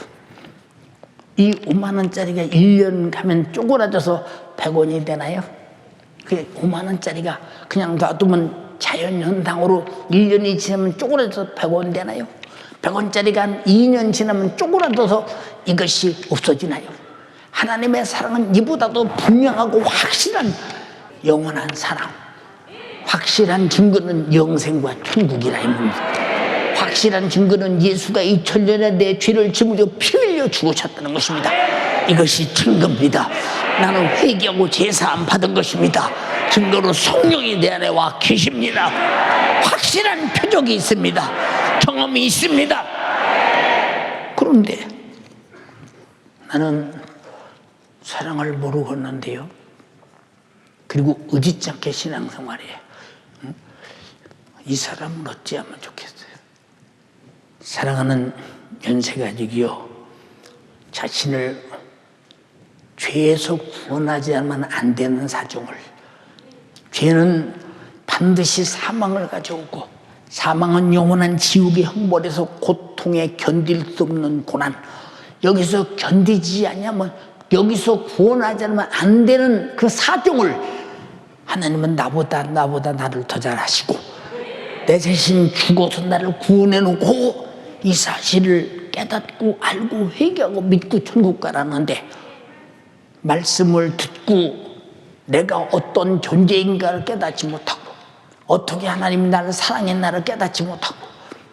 이 5만 원짜리가 1년 가면 쪼그라져서 100원이 되나요? 그 5만 원짜리가 그냥 놔두면 자연현상으로 1년이 지나면 쪼그라져서 100원 되나요? 100원짜리가 한 2년 지나면 쪼그라져서 이것이 없어지나요? 하나님의 사랑은 이보다도 분명하고 확실한 영원한 사랑, 확실한 증거는 영생과 천국이라 입니다. 확실한 증거는 예수가 2000년에 내 죄를 짊어져 피 흘려 죽으셨다는 것입니다. 이것이 증거입니다. 나는 회개하고 제사함 받은 것입니다. 증거로 성령이 내 안에 와 계십니다. 확실한 표적이 있습니다. 경험이 있습니다. 그런데 나는 사랑을 모르겠는데요. 그리고 의지치 않게 신앙생활해. 이 사람은 어찌하면 좋겠어요. 사랑하는 연세가족이요, 자신을 죄에서 구원하지 않으면 안 되는 사정을, 죄는 반드시 사망을 가져오고 사망은 영원한 지옥의 형벌에서 고통에 견딜 수 없는 고난, 여기서 견디지 않으면 여기서 구원하지 않으면 안 되는 그 사정을 하나님은 나보다 나를 더 잘 아시고 내 자신 죽어서 나를 구원해 놓고 이 사실을 깨닫고 알고 회개하고 믿고 천국 가라는데, 말씀을 듣고 내가 어떤 존재인가를 깨닫지 못하고 어떻게 하나님이 나를 사랑했나를 깨닫지 못하고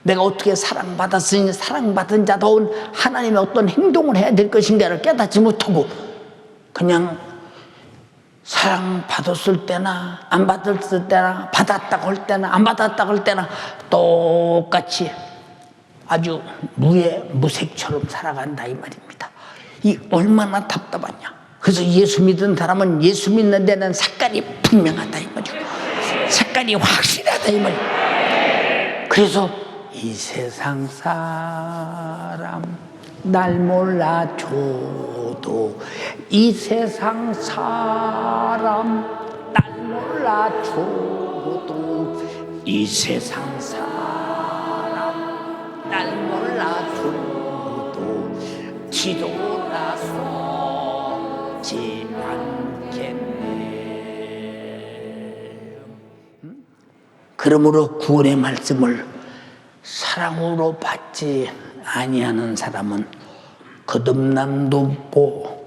내가 어떻게 사랑받았으니 사랑받은 자다운 하나님의 어떤 행동을 해야 될 것인가를 깨닫지 못하고 그냥 사랑받았을 때나 안 받았을 때나 받았다고 할 때나 안 받았다고 할 때나 똑같이 아주 무색처럼 살아간다 이 말입니다. 이 얼마나 답답하냐. 그래서 예수 믿은 사람은 예수 믿는 데는 색깔이 분명하다 이 말이에요. 색깔이 확실하다 이 말이에요. 그래서 이 세상 사람 날 몰라줘도 이 세상 사람 날 몰라줘도 이 세상 사람 날 몰라줘도 뒤돌아서지 않겠네. 그러므로 구원의 말씀을 사랑으로 받지 아니하는 사람은 거듭남도 없고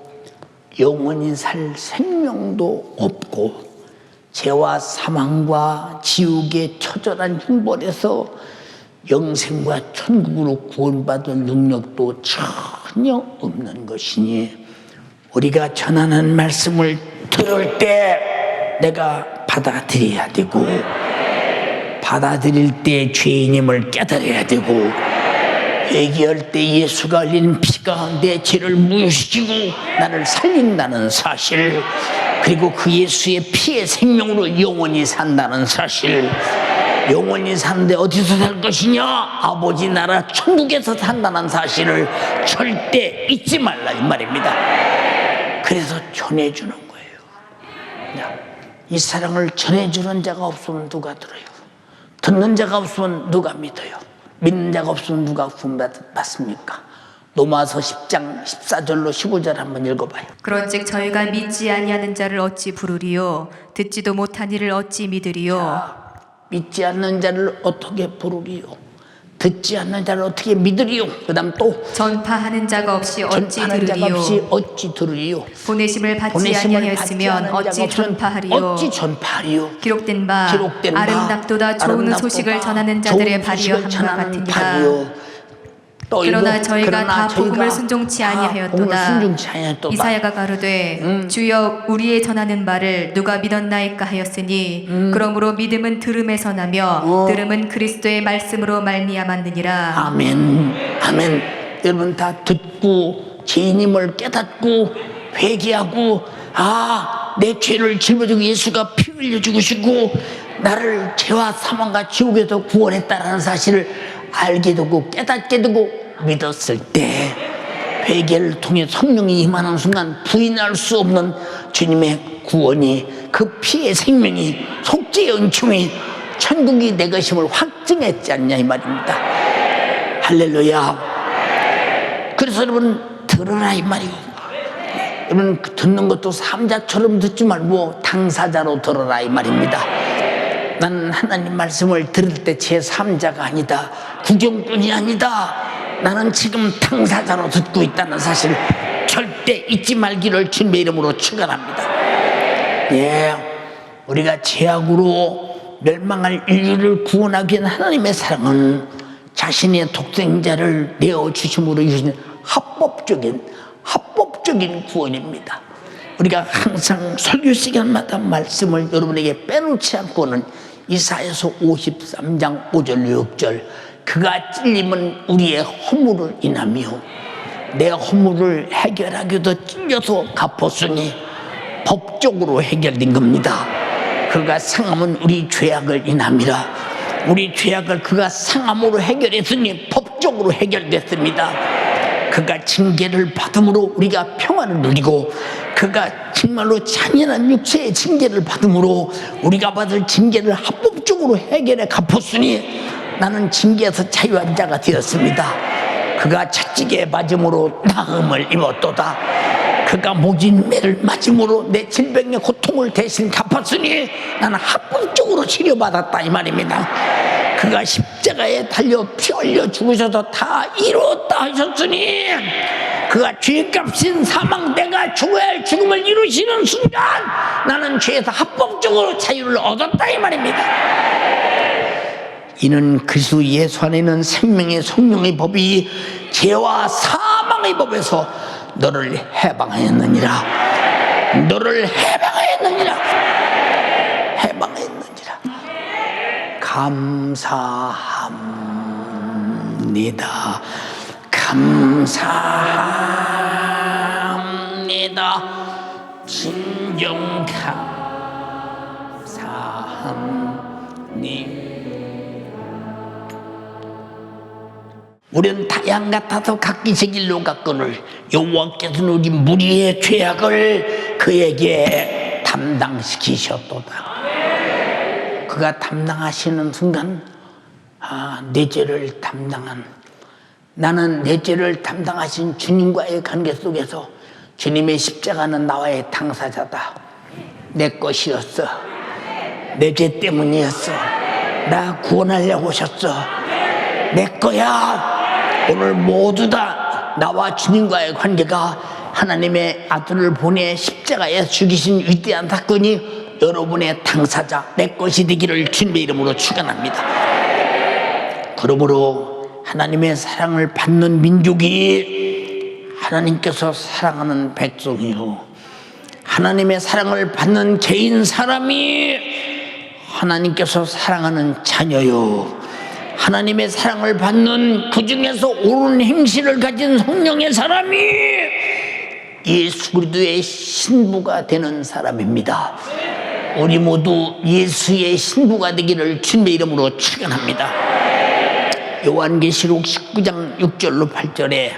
영원히 살 생명도 없고 죄와 사망과 지옥의 처절한 형벌에서 영생과 천국으로 구원받을 능력도 전혀 없는 것이니 우리가 전하는 말씀을 들을 때 내가 받아들여야 되고 받아들일 때 죄인임을 깨달아야 되고 회개할 때 예수가 흘린 피가 내 죄를 무효시키고 나를 살린다는 사실, 그리고 그 예수의 피의 생명으로 영원히 산다는 사실, 영원히 사는데 어디서 살 것이냐? 아버지 나라 천국에서 산다는 사실을 절대 잊지 말라 이 말입니다. 그래서 전해주는 거예요. 이 사랑을 전해주는 자가 없으면 누가 들어요? 듣는 자가 없으면 누가 믿어요? 믿는 자가 없으면 누가 구원받습니까? 로마서 10장 14절로 15절 한번 읽어봐요. 그런즉 저희가 믿지 아니하는 자를 어찌 부르리요 듣지도 못한 이를 어찌 믿으리요. 믿지 않는 자를 어떻게 부르리요? 듣지 않는 자를 어떻게 믿으리요? 그 다음 또 전파하는 자가 없이 어찌 전파하는 자가 들으리요. 없이 어찌 들으리요? 보내심을 받지 보내심을 받지 아니하였으면 않은 자가 어찌 없으면 전파하리요. 어찌 전파하리요? 기록된 바 아름답도다 좋은 아름답도다 소식을 전하는 자들의 좋은 발이여 소식을 함과 전하는 같으니라. 발이요. 또 그러나 이거, 저희가 그러나 다 저희가 복음을 순종치 다 복음을 아니하였도다. 순종치 아니하였도다. 이사야가 가로되 주여 우리의 전하는 바를 누가 믿었나이까 하였으니 그러므로 믿음은 들음에서 나며 들음은 그리스도의 말씀으로 말미암았느니라. 아멘. 아멘. 여러분 다 듣고 죄인임을 깨닫고 회개하고 내 죄를 짊어지고 예수가 피 흘려 죽으시고 나를 죄와 사망과 지옥에서 구원했다라는 사실을 알게 되고 깨닫게 되고 믿었을 때 회개를 통해 성령이 임하는 순간 부인할 수 없는 주님의 구원이 그 피의 생명이 속죄의 은총이 천국이 내 것임을 확증했지 않냐 이 말입니다. 할렐루야. 그래서 여러분 들으라 이 말이에요. 여러분 듣는 것도 삼자처럼 듣지 말고 당사자로 들어라 이 말입니다. 나는 하나님 말씀을 들을 때 제3자가 아니다. 구경꾼이 아니다. 나는 지금 당사자로 듣고 있다는 사실 절대 잊지 말기를 주님의 이름으로 축원합니다. 우리가 죄악으로 멸망할 인류를 구원하기 위한 하나님의 사랑은 자신의 독생자를 내어주심으로 이루어진 합법적인 구원입니다. 우리가 항상 설교 시간마다 말씀을 여러분에게 빼놓지 않고는 이사야서 53장 5절 6절 그가 찔림은 우리의 허물을 인하며 내 허물을 해결하기 위해서 찔려서 갚았으니 법적으로 해결된 겁니다. 그가 상함은 우리 죄악을 인함이라. 우리 죄악을 그가 상함으로 해결했으니 법적으로 해결됐습니다. 그가 징계를 받음으로 우리가 평안을 누리고 그가 정말로 잔인한 육체의 징계를 받음으로 우리가 받을 징계를 합법적으로 해결해 갚았으니 나는 징계에서 자유한 자가 되었습니다. 그가 채찍에 맞음으로 나음을 입었도다. 그가 모진 매를 맞음으로 내 질병의 고통을 대신 갚았으니 나는 합법적으로 치료받았다 이 말입니다. 그가 십자가에 달려 피 흘려 죽으셔서 다 이루었다 하셨으니 그가 죄값인 사망 내가 죽어야 할 죽음을 이루시는 순간 나는 죄에서 합법적으로 자유를 얻었다 이 말입니다. 이는 그리스도 예수 안에는 생명의 성령의 법이 죄와 사망의 법에서 너를 해방하였느니라. 너를 해방하였느니라. 해방하였느니라. 감사합니다. 감사합니다. 진정 감사합니다. 우리는 타양 같아서 각기 제 길로 갔거늘 여호와께서는 우리 무리의 죄악을 그에게 담당시키셨도다. 그가 담당하시는 순간 내 죄를 담당한 나는 내 죄를 담당하신 주님과의 관계 속에서 주님의 십자가는 나와의 당사자다. 내 것이었어. 내 죄 때문이었어. 나 구원하려고 오셨어. 내 거야. 오늘 모두 다 나와 주님과의 관계가 하나님의 아들을 보내 십자가에 죽이신 위대한 사건이 여러분의 당사자 내 것이 되기를 주님의 이름으로 축원합니다. 그러므로 하나님의 사랑을 받는 민족이 하나님께서 사랑하는 백성이요 하나님의 사랑을 받는 개인 사람이 하나님께서 사랑하는 자녀요 하나님의 사랑을 받는 그 중에서 옳은 행실을 가진 성령의 사람이 예수 그리스도의 신부가 되는 사람입니다. 우리 모두 예수의 신부가 되기를 주님의 이름으로 축원합니다. 요한계시록 19장 6절로 8절에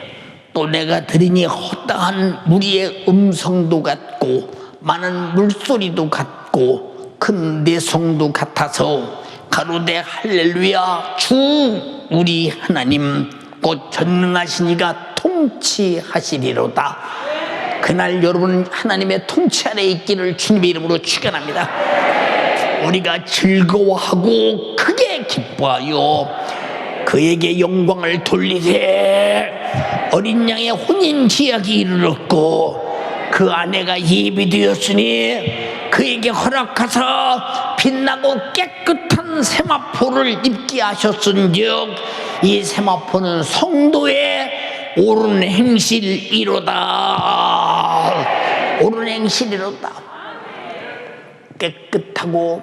또 내가 들으니 허다한 무리의 음성도 같고 많은 물소리도 같고 큰 내성도 같아서 가로되 할렐루야 주 우리 하나님 곧 전능하신 이가 통치하시리로다. 그날 여러분 하나님의 통치 아래 있기를 주님의 이름으로 축원합니다. 우리가 즐거워하고 크게 기뻐하여 그에게 영광을 돌리되 어린 양의 혼인 지약이 이르렀고 그 아내가 예비되었으니 그에게 허락하사 빛나고 깨끗한 세마포를 입게 하셨은즉 이 세마포는 성도의 옳은 행실이로다. 옳은 행실이로다. 깨끗하고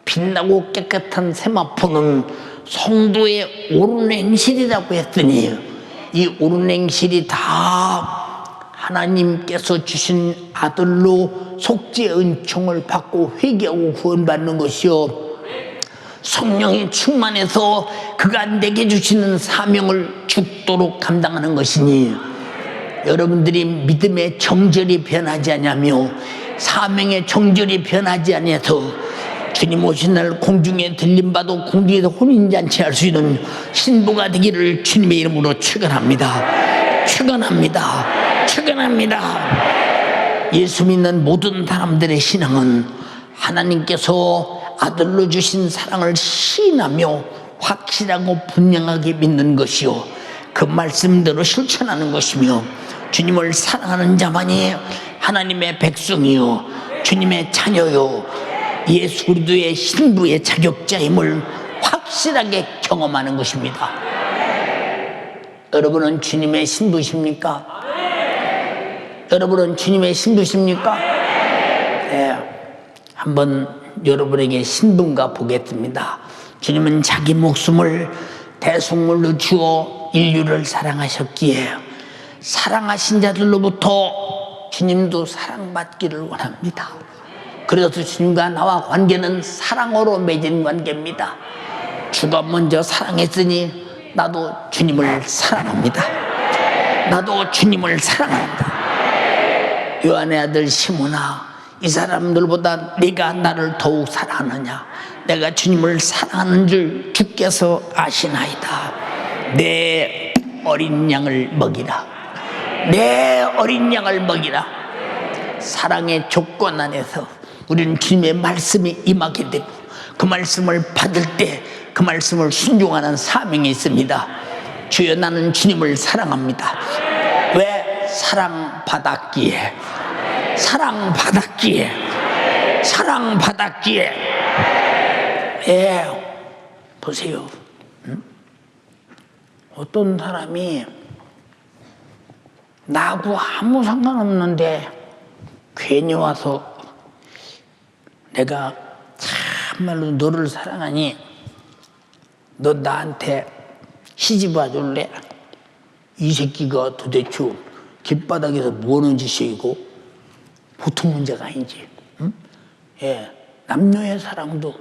빛나고 깨끗한 세마포는 성도의 옳은 행실이라고 했더니 이 옳은 행실이 다 하나님께서 주신 아들로 속죄 은총을 받고 회개하고 구원받는 것이요, 성령이 충만해서 그가 내게 주시는 사명을 죽도록 감당하는 것이니, 여러분들이 믿음의 정절이 변하지 않으며 사명의 정절이 변하지 않아서 주님 오신 날 공중에 들림받고 공중에서 혼인잔치 할 수 있는 신부가 되기를 주님의 이름으로 축원합니다. 축원합니다. 축원합니다. 예수 믿는 모든 사람들의 신앙은 하나님께서 아들로 주신 사랑을 시인하며 확실하고 분명하게 믿는 것이요, 그 말씀대로 실천하는 것이며, 주님을 사랑하는 자만이 하나님의 백성이요 주님의 자녀요 예수 그리스도의 신부의 자격자임을 확실하게 경험하는 것입니다. 여러분은 주님의 신부십니까? 여러분은 주님의 신부십니까? 네. 한번 여러분에게 신분과 보겠습니다. 주님은 자기 목숨을 대속물로 주어 인류를 사랑하셨기에 사랑하신 자들로부터 주님도 사랑받기를 원합니다. 그래서 주님과 나와 관계는 사랑으로 맺은 관계입니다. 주가 먼저 사랑했으니 나도 주님을 사랑합니다. 나도 주님을 사랑합니다. 요한의 아들 시몬아, 이 사람들보다 네가 나를 더욱 사랑하느냐? 내가 주님을 사랑하는 줄 주께서 아시나이다. 내 어린 양을 먹이라. 내 어린 양을 먹이라. 사랑의 조건 안에서 우리는 주님의 말씀이 임하게 되고 그 말씀을 받을 때 그 말씀을 순종하는 사명이 있습니다. 주여, 나는 주님을 사랑합니다. 왜? 사랑받았기에. 예, 보세요. 어떤 사람이 나하고 아무 상관없는데 괜히 와서 내가 참말로 너를 사랑하니 너 나한테 시집 와줄래? 이 새끼가 도대체 길바닥에서 뭐하는 짓이고 보통 문제가 아니지. 응? 예, 남녀의 사랑도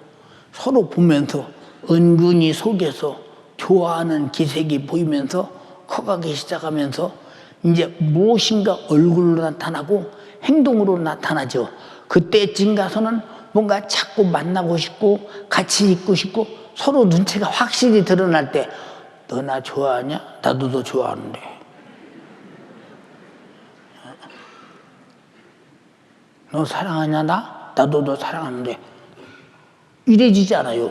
서로 보면서 은근히 속에서 좋아하는 기색이 보이면서 커가기 시작하면서 이제 무엇인가 얼굴로 나타나고 행동으로 나타나죠. 그때쯤 가서는 뭔가 자꾸 만나고 싶고 같이 있고 싶고 서로 눈치가 확실히 드러날 때 너 나 좋아하냐? 나도 너 좋아하는데. 너 사랑하냐 나? 나도 너 사랑하는데. 이래지지 않아요.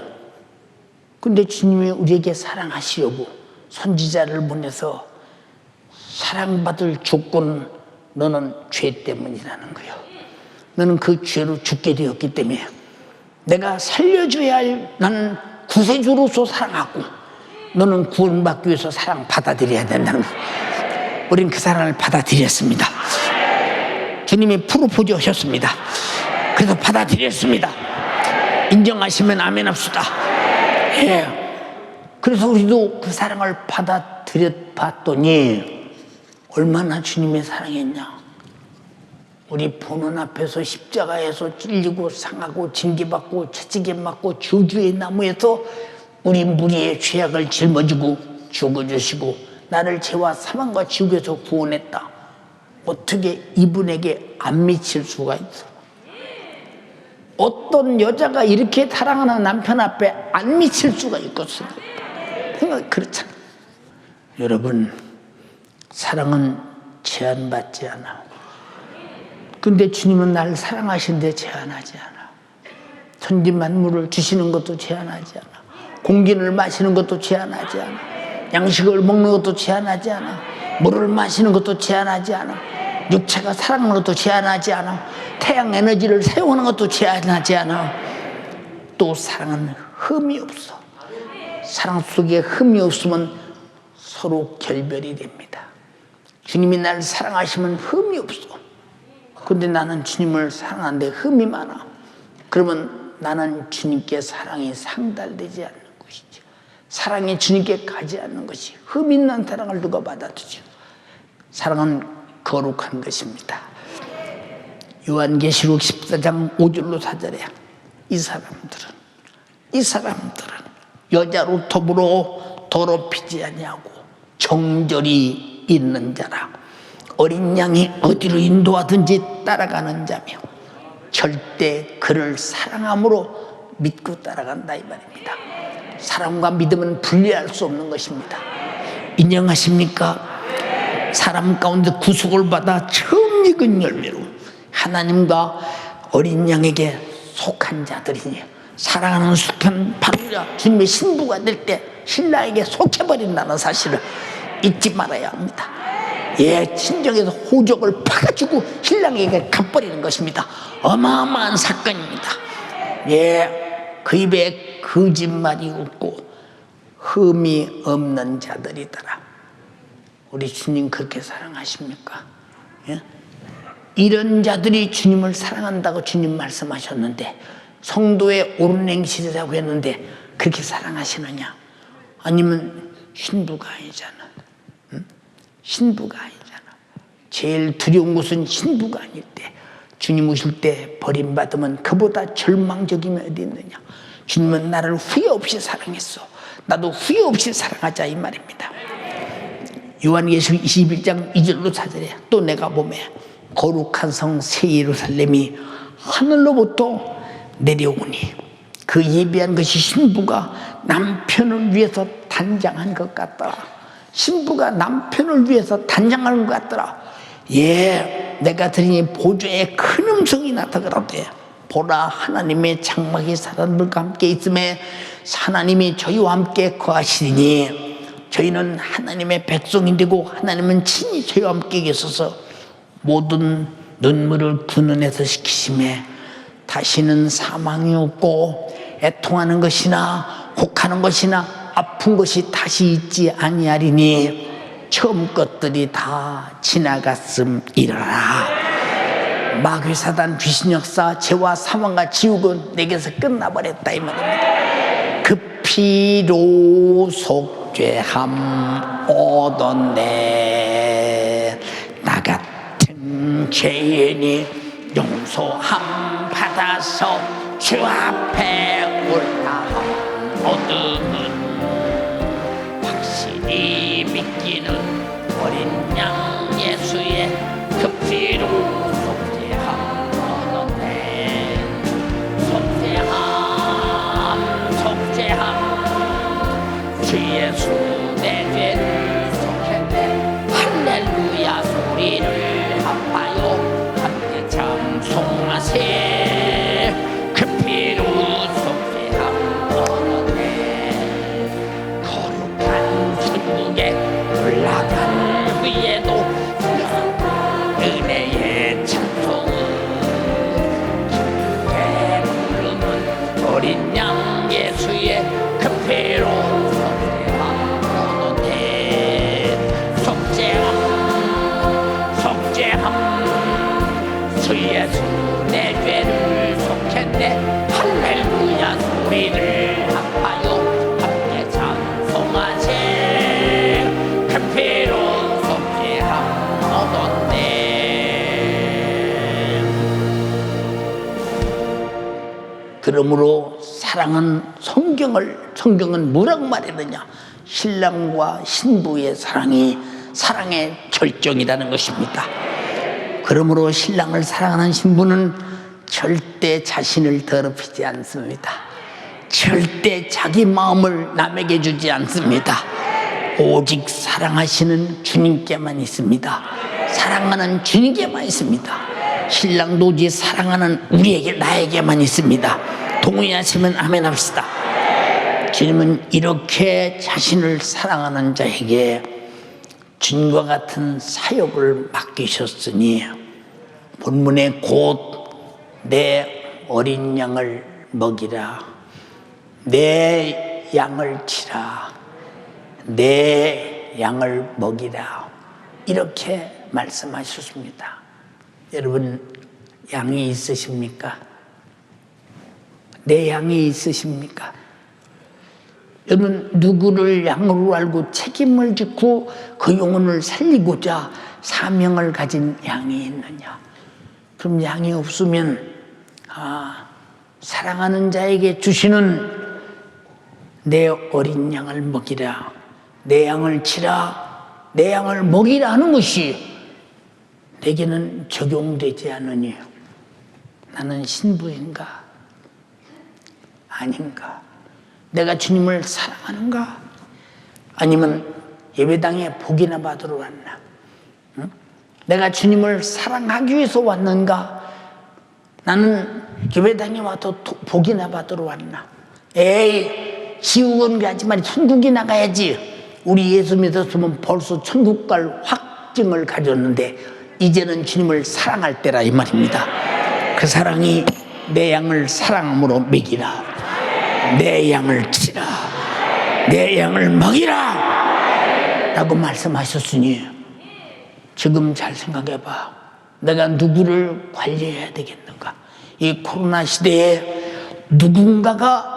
근데 주님이 우리에게 사랑하시려고 선지자를 보내서 사랑받을 조건은 너는 죄 때문이라는 거예요. 너는 그 죄로 죽게 되었기 때문에 내가 살려줘야 할, 나는 구세주로서 사랑하고 너는 구원받기 위해서 사랑 받아들여야 된다는 거예요. 우린 그 사랑을 받아들였습니다. 주님이 프로포즈 하셨습니다. 그래서 받아들였습니다. 인정하시면 아멘 합시다. 예. 그래서 우리도 그 사랑을 받아들였더니 얼마나 주님의 사랑했냐. 우리 보는 앞에서 십자가에서 찔리고 상하고 징계받고 채찍에 맞고 저주의 나무에서 우리 무리의 죄악을 짊어지고 죽어주시고 나를 죄와 사망과 지옥에서 구원했다. 어떻게 이분에게 안 미칠 수가 있어? 어떤 여자가 이렇게 사랑하는 남편 앞에 안 미칠 수가 있겠어요? 그렇잖아. 여러분, 사랑은 제한받지 않아. 근데 주님은 날 사랑하시는데 제한하지 않아. 천지 만물을 주시는 것도 제한하지 않아. 공기를 마시는 것도 제한하지 않아. 양식을 먹는 것도 제한하지 않아. 물을 마시는 것도 제한하지 않아. 육체가 살아가는 것도 제한하지 않아. 태양 에너지를 사용하는 것도 제한하지 않아. 또 사랑은 흠이 없어. 사랑 속에 흠이 없으면 서로 결별이 됩니다. 주님이 나를 사랑하시면 흠이 없어. 근데 나는 주님을 사랑하는데 흠이 많아. 그러면 나는 주님께 사랑이 상달되지 않는 것이죠. 사랑이 주님께 가지 않는 것이, 흠 있는 사랑을 누가 받아주죠. 사랑은 거룩한 것입니다. 요한계시록 14장 5절로 4절에 이 사람들은 여자로 더불어 더럽히지 아니하고 정절이 있는 자라. 어린 양이 어디로 인도하든지 따라가는 자며 절대 그를 사랑함으로 믿고 따라간다 이 말입니다. 사랑과 믿음은 분리할 수 없는 것입니다. 인정하십니까? 사람 가운데 구속을 받아 처음 익은 열매로 하나님과 어린 양에게 속한 자들이니, 사랑하는 속한 바로야 주님의 신부가 될 때 신랑에게 속해버린다는 사실을 잊지 말아야 합니다. 예, 친정에서 호적을 파가지고 신랑에게 갚버리는 것입니다. 어마어마한 사건입니다. 예, 그 입에 거짓말이 없고 흠이 없는 자들이더라. 우리 주님 그렇게 사랑하십니까? 예? 이런 자들이 주님을 사랑한다고 주님 말씀하셨는데, 성도의 옳은 행실이라고 했는데 그렇게 사랑하시느냐? 아니면 신부가 아니잖아. 응? 신부가 아니잖아. 제일 두려운 것은 신부가 아닐 때, 주님 오실 때 버림받으면 그보다 절망적이면 어디 있느냐. 주님은 나를 후회 없이 사랑했어. 나도 후회 없이 사랑하자 이 말입니다. 요한계시록 21장 2절로 4절에 또 내가 보매 거룩한 성 새 예루살렘이 하늘로부터 내려오니 그 예비한 것이 신부가 남편을 위해서 단장한 것 같더라. 신부가 남편을 위해서 단장하는 것 같더라. 예, 내가 들으니 보좌에 큰 음성이 나타나되 보라, 하나님의 장막이 사람들과 함께 있음에 하나님이 저희와 함께 거하시리니 저희는 하나님의 백성이 되고 하나님은 친히 저희와 함께 계셔서 모든 눈물을 두 눈에서 식히심에 다시는 사망이 없고 애통하는 것이나 곡하는 것이나 아픈 것이 다시 있지 아니하리니 처음 것들이 다 지나갔음이라. 마귀 사단 귀신 역사 죄와 사망과 지옥은 내게서 끝나버렸다 이 말입니다. 그 피로 속죄함 얻었네. 나 같은 죄인이 용서함 받아서 주 앞에 올라함 얻음은 확실히 믿기는 어린 양 예수의 그 피로 속죄함 얻었네. 속죄함 주 예수 내 죄를 속했네. 할렐루야 소리를 아파요 함께 찬송하세. 그 피로 속죄함 얻었네. 거룩한 천국에 올라간 후에도 은혜의 찬송은 기쁘게 부르는 어린 양 예수의 그 피로 속죄함 얻었네. 속죄함 주 예수 내 죄를 속했네. 할렐루야 소리를 아파요 함께 찬송하세. 그 피로 속죄함 얻었네. 그러므로 사랑은 성경은 뭐라고 말했느냐? 신랑과 신부의 사랑이 사랑의 절정이라는 것입니다. 그러므로 신랑을 사랑하는 신부는 절대 자신을 더럽히지 않습니다. 절대 자기 마음을 남에게 주지 않습니다. 오직 사랑하시는 주님께만 있습니다. 사랑하는 주님께만 있습니다. 신랑도 오직 사랑하는 우리에게, 나에게만 있습니다. 동의하시면 아멘 합시다. 주님은 이렇게 자신을 사랑하는 자에게 주님과 같은 사역을 맡기셨으니 본문에 곧 내 어린 양을 먹이라, 내 양을 치라, 내 양을 먹이라, 이렇게 말씀하셨습니다. 여러분, 양이 있으십니까? 내 양이 있으십니까? 여러분, 누구를 양으로 알고 책임을 짓고 그 영혼을 살리고자 사명을 가진 양이 있느냐? 그럼 양이 없으면 사랑하는 자에게 주시는 내 어린 양을 먹이라, 내 양을 치라, 내 양을 먹이라 하는 것이 내게는 적용되지 않으니 나는 신부인가? 아닌가? 내가 주님을 사랑하는가? 아니면 예배당에 복이나 받으러 왔나? 응? 내가 주님을 사랑하기 위해서 왔는가? 나는 예배당에 와서 복이나 받으러 왔나? 에이, 지옥은 가지만 천국이나 가야지. 우리 예수 믿었으면 벌써 천국 갈 확증을 가졌는데 이제는 주님을 사랑할 때라, 이 말입니다. 그 사랑이 내 양을 사랑함으로 먹이라, 내 양을 치라, 내 양을 먹이라 라고 말씀하셨으니 지금 잘 생각해봐. 내가 누구를 관리해야 되겠는가? 이 코로나 시대에 누군가가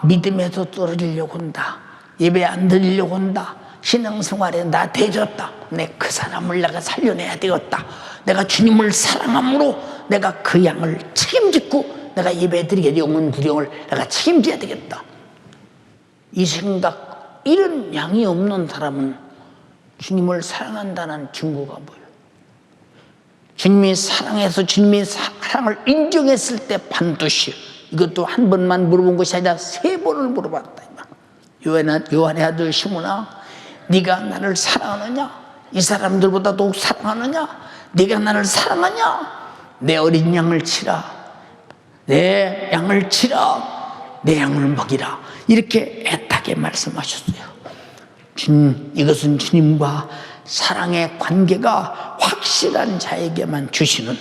믿음에서 떨어지려고 한다, 예배 안 드리려고 한다, 신앙생활에 나 대졌다, 그 사람을 내가 살려내야 되겠다, 내가 주님을 사랑함으로 내가 그 양을 책임지고 내가 예배드리게 영혼 구령을 내가 책임져야 되겠다, 이 생각, 이런 양이 없는 사람은 주님을 사랑한다는 증거가 뭐예요? 주님이 사랑해서 주님의 사랑을 인정했을 때 반드시, 이것도 한 번만 물어본 것이 아니라 3번을 물어봤다. 요한의 아들 시몬아, 네가 나를 사랑하느냐? 이 사람들보다 더욱 사랑하느냐? 네가 나를 사랑하냐? 내 어린 양을 치라, 내 양을 치라, 내 양을 먹이라, 이렇게 애타게 말씀하셨어요. 이것은 주님과 사랑의 관계가 확실한 자에게만 주시는,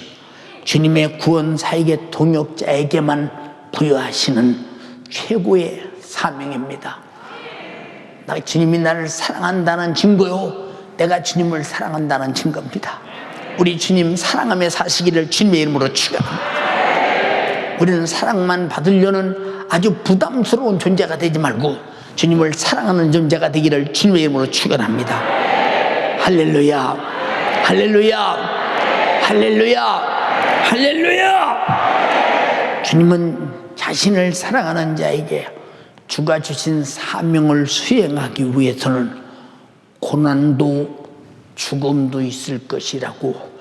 주님의 구원사에게 동역자에게만 부여하시는 최고의 사명입니다. 주님이 나를 사랑한다는 증거요, 내가 주님을 사랑한다는 증거입니다. 우리 주님 사랑하며 사시기를 주님의 이름으로 축원합니다. 우리는 사랑만 받으려는 아주 부담스러운 존재가 되지 말고 주님을 사랑하는 존재가 되기를 주님의 이름으로 축원합니다. 할렐루야, 할렐루야, 할렐루야, 할렐루야. 주님은 자신을 사랑하는 자에게 주가 주신 사명을 수행하기 위해서는 고난도 죽음도 있을 것이라고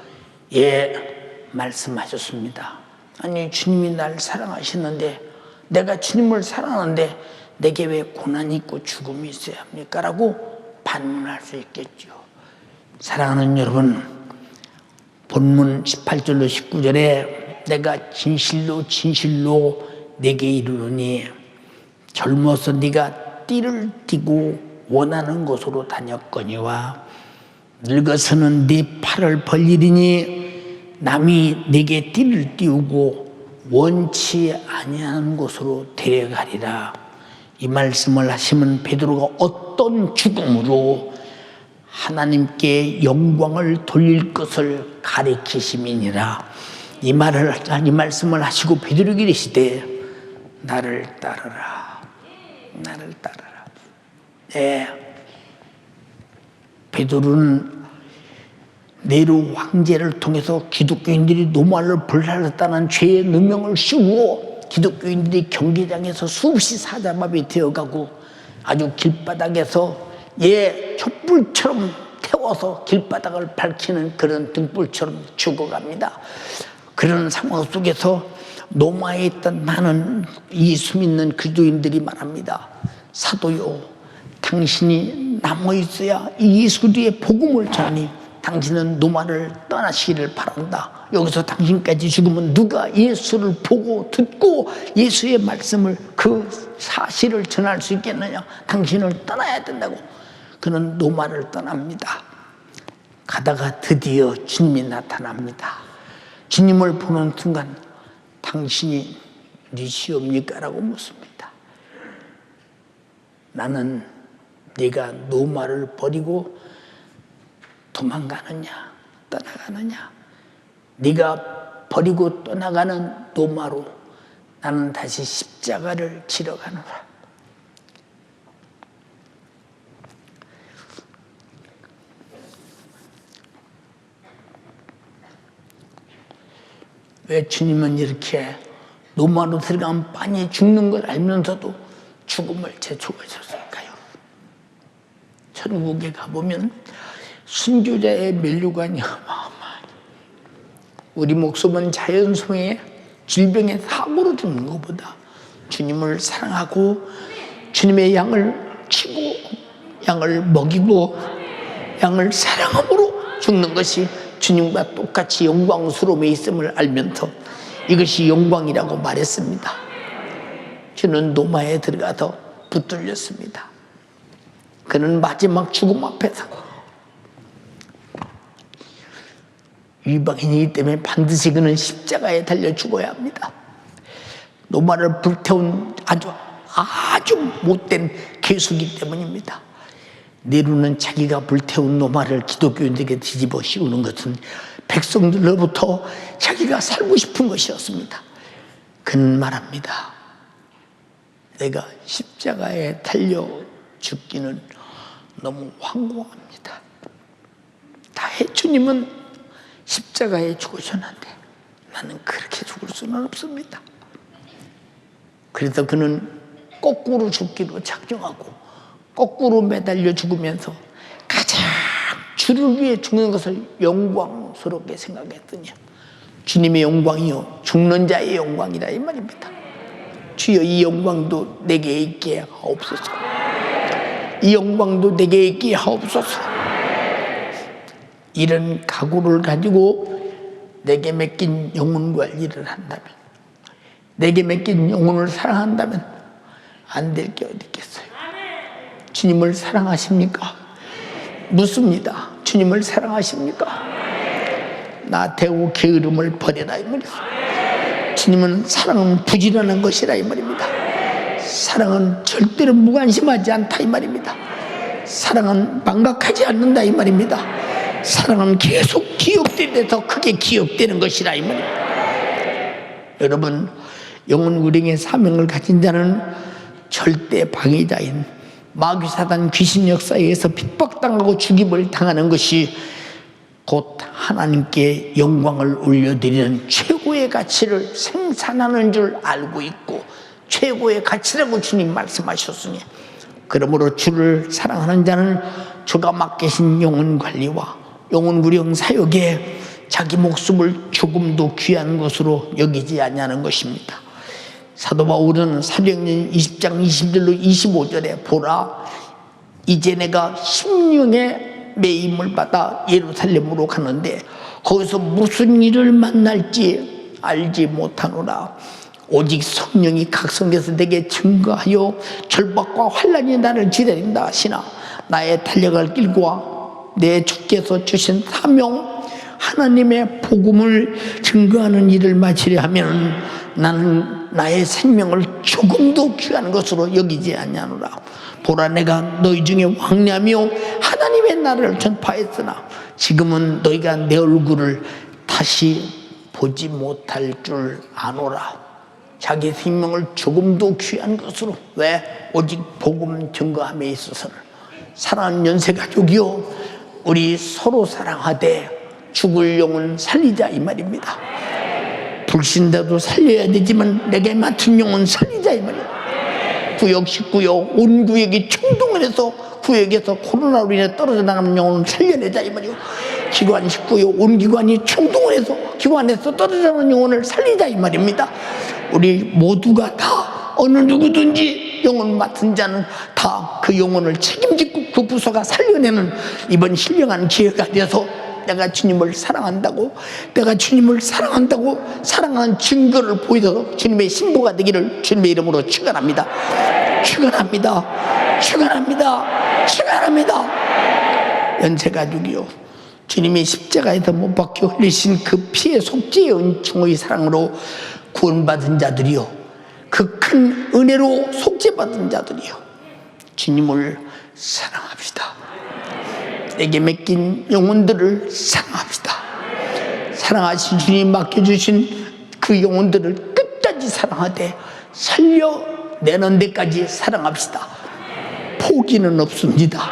말씀하셨습니다. 아니, 주님이 날 사랑하시는데, 내가 주님을 사랑하는데 내게 왜 고난이 있고 죽음이 있어야 합니까? 라고 반문할 수 있겠죠. 사랑하는 여러분, 본문 18절로 19절에 내가 진실로 진실로 내게 이르노니 젊어서 네가 띠를 띠고 원하는 곳으로 다녔거니와 늙어서는 네 팔을 벌리리니 남이 네게 띠를 띄우고 원치 아니하는 곳으로 데려가리라. 이 말씀을 하시면 베드로가 어떤 죽음으로 하나님께 영광을 돌릴 것을 가리키심이니라. 이 말씀을 하시고 베드로에게 이르시되 나를 따르라, 나를 따르라. 베드로는 네로 황제를 통해서 기독교인들이 노말로 불살랐다는 죄의 누명을 씌우고 기독교인들이 경기장에서 수없이 사자밥이 되어가고 아주 길바닥에서 촛불처럼 태워서 길바닥을 밝히는 그런 등불처럼 죽어갑니다. 그런 상황 속에서 노마에 있던 많은 예수 믿는 그리스도인들이 말합니다. 사도요, 당신이 남아 있어야 이 예수의 복음을 전하니 당신은 노마를 떠나시기를 바란다. 여기서 당신까지 죽으면 누가 예수를 보고 듣고 예수의 말씀을 그 사실을 전할 수 있겠느냐. 당신을 떠나야 된다고. 그는 노마를 떠납니다. 가다가 드디어 주님이 나타납니다. 주님을 보는 순간 당신이 니시옵니까? 라고 묻습니다. 나는 네가 노마를 버리고 도망가느냐 떠나가느냐. 네가 버리고 떠나가는 노마로 나는 다시 십자가를 지러 가노라. 왜 주님은 이렇게 노마로 들어가면 많이 죽는 걸 알면서도 죽음을 재촉하셨을까요? 천국에 가보면 순교자의 면류관이 어마어마해요. 우리 목숨은 자연성의 질병의 사고로 죽는 것보다 주님을 사랑하고 주님의 양을 치고 양을 먹이고 양을 사랑함으로 죽는 것이 주님과 똑같이 영광스러움에 있음을 알면서 이것이 영광이라고 말했습니다. 주는 노마에 들어가서 붙들렸습니다. 그는 마지막 죽음 앞에서 이방인이기 때문에 반드시 그는 십자가에 달려 죽어야 합니다. 노마를 불태운 아주 못된 개수기 때문입니다. 네로는 자기가 불태운 노마를 기독교인들에게 뒤집어 씌우는 것은 백성들로부터 자기가 살고 싶은 것이었습니다. 그는 말합니다. 내가 십자가에 달려 죽기는 너무 황공합니다. 다해 주님은 십자가에 죽으셨는데 나는 그렇게 죽을 수는 없습니다. 그래서 그는 거꾸로 죽기로 작정하고 거꾸로 매달려 죽으면서 가장 주를 위해 죽는 것을 영광스럽게 생각했더니 주님의 영광이요 죽는 자의 영광이라 이 말입니다. 주여 이 영광도 내게 있게 하옵소서. 이 영광도 내게 있게 하옵소서. 이런 각오를 가지고 내게 맡긴 영혼 관리를 한다면, 내게 맡긴 영혼을 사랑한다면 안 될 게 어디 있겠어요. 주님을 사랑하십니까? 묻습니다. 주님을 사랑하십니까? 나 대고 게으름을 버려라 이 말이에요. 주님은 사랑은 부지런한 것이라 이 말입니다. 사랑은 절대로 무관심하지 않다 이 말입니다. 사랑은 망각하지 않는다 이 말입니다. 사랑은 계속 기억되는데 더 크게 기억되는 것이라 이 말입니다. 여러분, 영혼 우령의 사명을 가진 자는 절대 방해자인 마귀사단 귀신 역사에 의해서 핍박당하고 죽임을 당하는 것이 곧 하나님께 영광을 올려드리는 최고의 가치를 생산하는 줄 알고 있고 최고의 가치라고 주님 말씀하셨으니, 그러므로 주를 사랑하는 자는 주가 맡기신 영혼 관리와 영혼 구령 사역에 자기 목숨을 조금도 귀한 것으로 여기지 않냐는 것입니다. 사도 바울은 사도행전 20장 20절로 25절에 보라, 이제 내가 심령의 매임을 받아 예루살렘으로 가는데 거기서 무슨 일을 만날지 알지 못하노라. 오직 성령이 각성해서 내게 증거하여 절박과 환난이 나를 기다린다 하시나 나의 달려갈 길과 내 주께서 주신 사명 하나님의 복음을 증거하는 일을 마치려 하면 나는 나의 생명을 조금도 귀한 것으로 여기지 아니하노라. 보라, 내가 너희 중에 왕래하며 하나님의 나라를 전파했으나 지금은 너희가 내 얼굴을 다시 보지 못할 줄 아노라. 자기 생명을 조금도 귀한 것으로, 왜? 오직 복음 증거함에 있어서는. 사랑하는 연세가족이요, 우리 서로 사랑하되 죽을 영혼 살리자 이 말입니다. 불신자도 살려야 되지만 내게 맡은 영혼 살리자 이 말이에요. 구역 19요, 온 구역이 총동을 해서 구역에서 코로나로 인해 떨어져 나가는 영혼을 살려내자 이 말이에요. 기관 19요, 온 기관이 총동을 해서 기관에서 떨어져 나가는 영혼을 살리자 이 말입니다. 우리 모두가 다 어느 누구든지 영혼 맡은 자는 다 그 영혼을 책임지고 그 부서가 살려내는 이번 신령한 기회가 되어서 내가 주님을 사랑한다고, 내가 주님을 사랑한다고 사랑하는 증거를 보여서 주님의 신부가 되기를 주님의 이름으로 축원합니다. 축원합니다. 축원합니다. 축원합니다. 연세가족이요, 주님이 십자가에서 못 박혀 흘리신 그 피의 속죄의 은총의 사랑으로 구원받은 자들이요, 그 큰 은혜로 속죄받은 자들이요, 주님을 사랑합시다. 내게 맡긴 영혼들을 사랑합시다. 사랑하신 주님 맡겨주신 그 영혼들을 끝까지 사랑하되 살려내는 데까지 사랑합시다. 포기는 없습니다.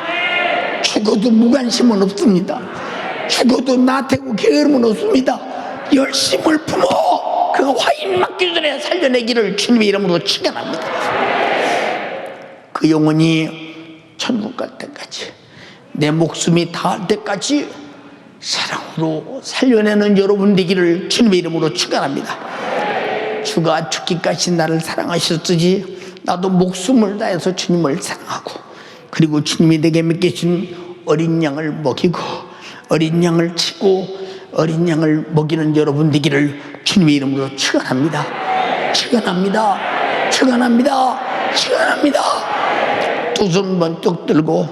죽어도 무관심은 없습니다. 죽어도 나태고 게으름은 없습니다. 열심을 품어 그 화인 맡기 전에 살려내기를 주님의 이름으로 축원합니다. 그 영혼이 천국 갈 때까지, 내 목숨이 닿을 때까지 사랑으로 살려내는 여러분 되기를 주님의 이름으로 축원합니다. 주가 죽기까지 나를 사랑하셨듯이 나도 목숨을 다해서 주님을 사랑하고, 그리고 주님이 내게 맡기신 어린 양을 먹이고 어린 양을 치고 어린 양을 먹이는 여러분 되기를 주님의 이름으로 축원합니다. 축원합니다. 축원합니다. 축원합니다. 두 손 번쩍 들고,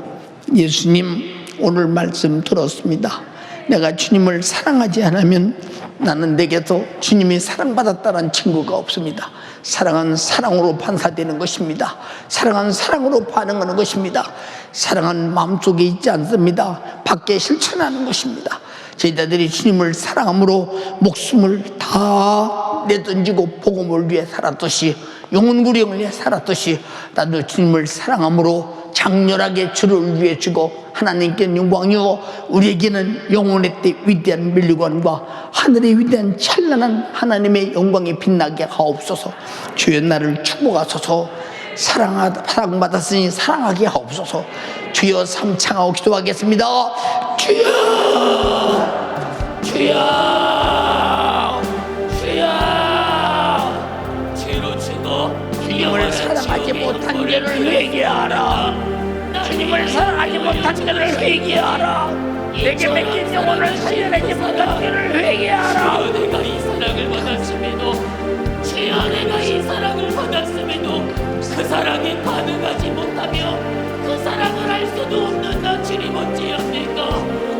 예수님 오늘 말씀 들었습니다. 내가 주님을 사랑하지 않으면 나는 내게서 주님이 사랑받았다는 증거가 없습니다. 사랑은 사랑으로 반사되는 것입니다. 사랑은 사랑으로 반응하는 것입니다. 사랑은 마음속에 있지 않습니다. 밖에 실천하는 것입니다. 저희들이 주님을 사랑함으로 목숨을 다 내던지고 복음을 위해 살았듯이, 영혼 구령을 위해 살았듯이 나도 주님을 사랑함으로 장렬하게 주를 위해 주고 하나님께는 영광이요 우리에게는 영혼의 때 위대한 멸류관과 하늘의 위대한 찬란한 하나님의 영광이 빛나게 하옵소서. 주여 나를 축복하소서. 사랑받았으니 사랑하게 하옵소서. 주여 삼창하고 기도하겠습니다. 주여, 주여, 주여. 죄로 죽어 주님을 사랑하지 못한 죄를 회개하라. 주님을 사랑하지 못한 죄를 회개하라. 내게 맡긴 영혼을 살려내지 못한 죄를 회개하라. 주여 내가 이 사랑을 받았음에도, 주여 내가 이 사랑을 받았음에도 그 사랑에 반응하지 못하며 그 사랑을 할 수도 없는 나 주님 어찌합니까?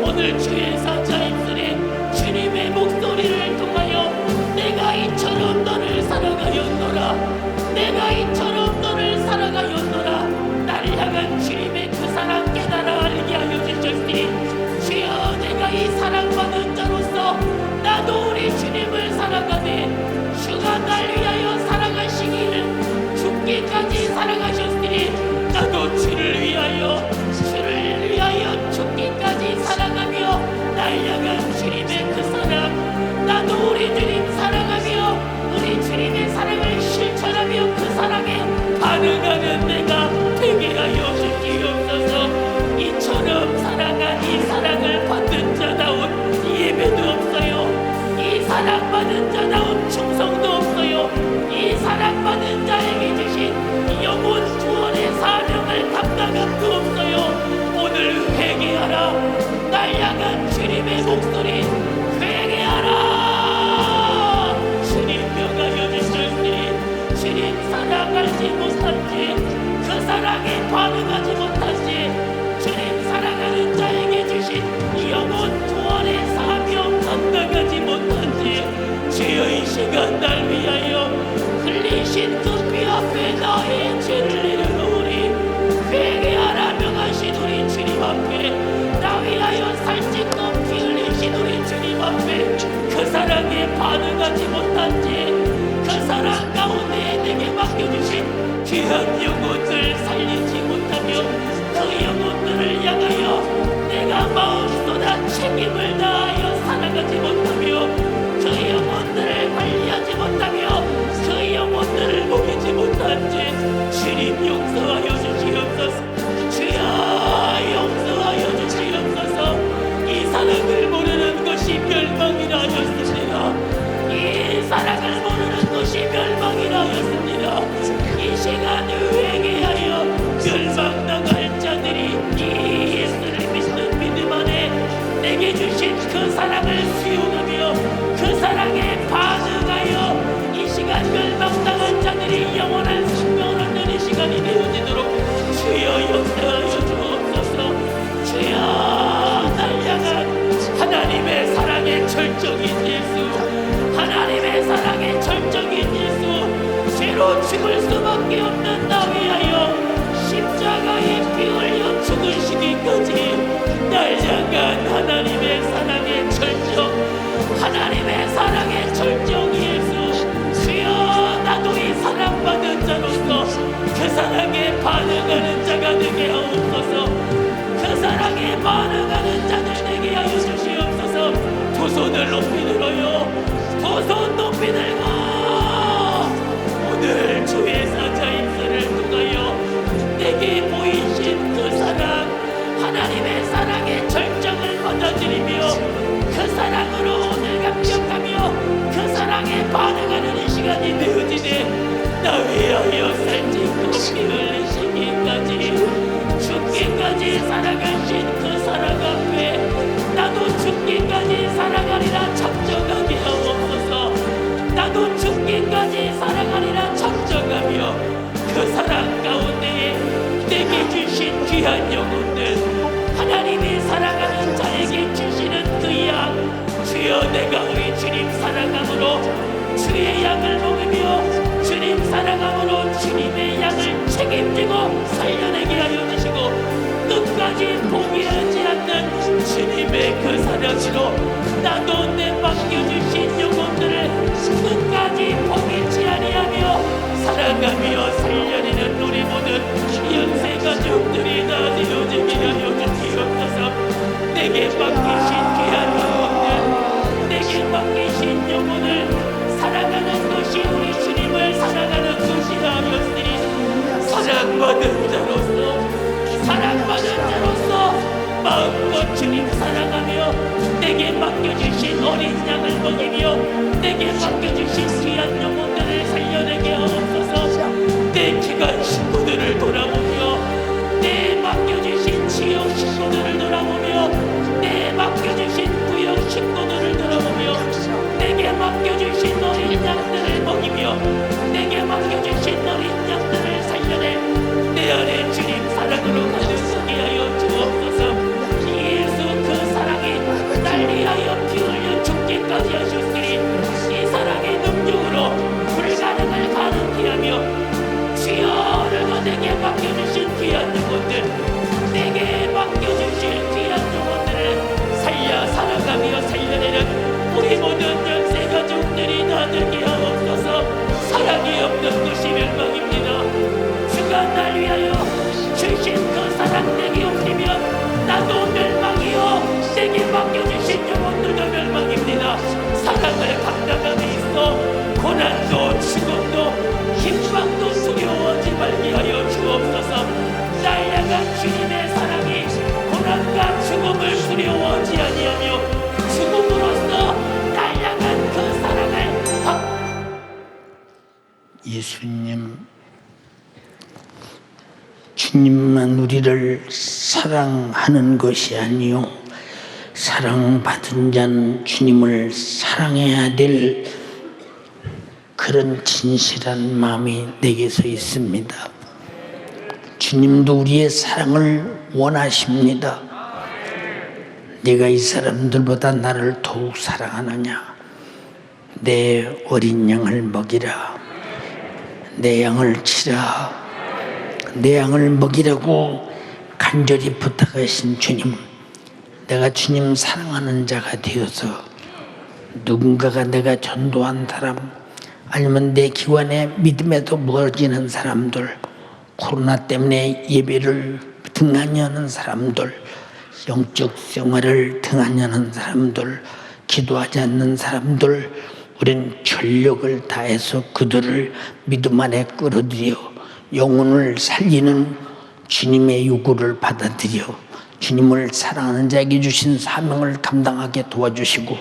오늘 주의 사자 입술에 주님의 목소리를 통하여 내가 이처럼 너를 사랑하였노라, 내가 이처럼 너를 사랑하였노라, 나를 향한 주님의 그 사랑 깨달아 알게 하여 주셨으니, 주여 내가 이 사랑받은 자로서 나도 우리 주님을 사랑하네. 주가 날 위하여 사랑하시기를 죽기까지 사랑하셨으니 나도 주를 위하여 죽기까지 사랑하며 날 향한 주님의 그 사랑, 나도 우리 주님 사랑하며 우리 주님의 사랑을 실천하며 그 사랑에 반응하는 내가 되게 하여 주시옵소서. 이처럼 사랑한 이 사랑을 받는 자다운 예배도 없어요. 이 사랑받은 자다운 충성도 없어요. 이 사랑받은 자에게 주신 영혼 구원의 사명을 감당함도 없어요. 오늘 회개하라. 날 향한 주님의 목소리 회개하라. 주님 명하여 주셨으니 주님 사랑하지 못한지, 그 사랑에 반응하지 못한지, 주님 사랑하는 자에게 주신 영혼 구원의 사명 감당하지 못한지, 주여 이 시간 날 위하여 흘리신 그 피 앞에 나의 죄를 내려놓으리. 회개하라 명하신 우리 주님 앞에 나 위하여 살찐고 피 흘리신 우리 주님 앞에 그 사랑에 반응하지 못한지, 그 사랑 가운데 내게 맡겨주신 귀한 영혼들 살리지 못하며 그 영혼들을 향하여 내가 마음 쏟아 책임을 다하여 살아가지 못하며 그 영혼들을 관리하지 못하며 그 영혼들을 먹이지 못한지 주님 용서하여 주시옵소서. 주여 용서하여 주시옵소서. 이 사랑을 모르는 것이 멸망이라 하였습니다. 이 사랑을 모르는 것이 멸망이라 하였습니다. 이 시간 회개 내게 주신 그 사랑을 수용하며 그 사랑에 반응하여 이 시간 멸망당한 자들이 영원한 생명을 얻는 이 시간이 되어지도록 주여 역사하여 주옵소서. 주여 날 향한 하나님의 사랑의 절정인 예수, 하나님의 사랑의 절정인 예수, 죄로 죽을 수밖에 없는 나 위하여 십자가에 피 흘려 죽으시기까지 날 향한 하나님의 사랑의 절정, 하나님의 사랑의 절정 예수. 주여 나도 이 사랑받은 자로서 그 사랑에 반응하는 자가 되게 하옵소서. 그 사랑에 반응하는 자들 되게 하여 주시옵소서. 두 손을 높이 들어요. 두 손 높이 들고 오늘 주의 사자 입술을 통하여 내게 보이신 그 사랑, 하나님의 사랑의 절정을 받아들이며 그 사랑으로 오늘 감격하며 그 사랑에 반응하는 이 시간이 되어지네. 나 위하여 살찌고 피 흘리시기까지 죽기까지 살아가신 그 사랑 앞에 나도 죽기까지 살아가리라 작정하게 하옵소서. 나도 죽기까지 살아가리라 작정하며 그 사랑 가운데에 내게 주신 귀한 영혼들, 하나님이 사랑하는 자에게 주시는 그 양, 주여 내가 우리 주님 사랑함으로 주의 양을 먹으며 주님 사랑함으로 주님의 양을 책임지고 살려내게 하여 주시고 끝까지 포기하지 않는 주님의 그 사랑으로 나도 내 맡겨주신 영혼들을 끝까지 포기치 아니하며 사랑하며 살려내는 우리 모든 연세 가족들이 다 되어지게 하여 주시옵소서. 내게 맡기신 귀한 영혼들, 내게 맡기신 영혼을 사랑하는 것이 우리 주님을 사랑하는 것이 하였으니 사랑받은 자로서 마음껏 주님 사랑하며 내게 맡겨주신 어린 양을 먹이며 내게 맡겨주신 귀한 영혼들을 살려내게 하옵소서. 내 기관 식구들을 돌아보며 내 맡겨주신 지역 식구들을 돌아보며 내 맡겨주신 구역 식구들을 돌아보며 내게 맡겨주신 어린 양들을 먹이며 내게 맡겨주신 어린 양들을 살려내 내 안에 주님 사랑으로 가득하게 하여 주옵소서. 예수 그 사랑이 날 위하여 피 흘려 죽기까지 하셨으니 이 사랑의 능력으로 불가능을 가능케 하며 주여 오늘도 내게 맡겨주신 귀한 영혼들, 내게 맡겨주신 귀한 영혼들을 살려 살아가며 살려내는 우리 모든 연세 가족들이 다 되게 하옵소서. 사랑이 없는 것이 멸망입니다. 주가 날 위하여 주신 그 사랑 내게 없으면 나도 멸망이요 내게 맡겨주신 영혼들도 멸망입니다. 사랑을 감당함에 있어 고난도 죽음도 힘방도 두려워하지 말게 하여 주옵소서. 날 향한 주님의 사랑이 고난과 죽음을 두려워하지 아니하며 죽음으로써 날 향한 그 사랑을 예수님, 주님만 우리를 사랑하는 것이 아니요 사랑받은 자는 주님을 사랑해야 될 그런 진실한 마음이 내게서 있습니다. 주님도 우리의 사랑을 원하십니다. 네가 이 사람들보다 나를 더욱 사랑하느냐? 내 어린 양을 먹이라. 내 양을 치라. 내 양을 먹이라고 간절히 부탁하신 주님, 내가 주님 사랑하는 자가 되어서 누군가가 내가 전도한 사람, 아니면 내 기관의 믿음에도 멀어지는 사람들, 코로나 때문에 예배를 등한히 하는 사람들, 영적 생활을 등한히 하는 사람들, 기도하지 않는 사람들, 우린 전력을 다해서 그들을 믿음 안에 끌어들여 영혼을 살리는 주님의 요구를 받아들여 주님을 사랑하는 자에게 주신 사명을 감당하게 도와주시고,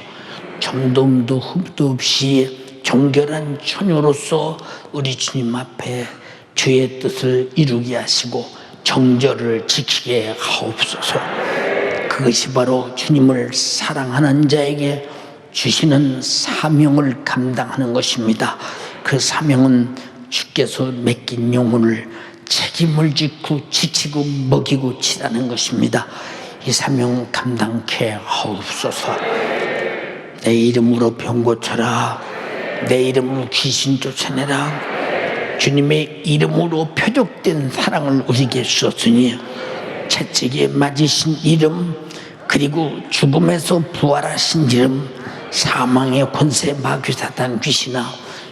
점dom도 흠도 없이 정결한 처녀로서 우리 주님 앞에 주의 뜻을 이루게 하시고 정절을 지키게 하옵소서. 그 그것이 바로 주님을 사랑하는 자에게 주시는 사명을 감당하는 것입니다. 그 사명은 주께서 맡긴 영혼을 책임을 짓고 지키고 먹이고 치라는 것입니다. 이 사명 감당케 하옵소서. 내 이름으로 병 고쳐라. 내 이름으로 귀신 쫓아내라. 주님의 이름으로 표적된 사랑을 우리에게 주었으니 채찍에 맞으신 이름, 그리고 죽음에서 부활하신 이름, 사망의 권세 마귀 사탄 귀신아,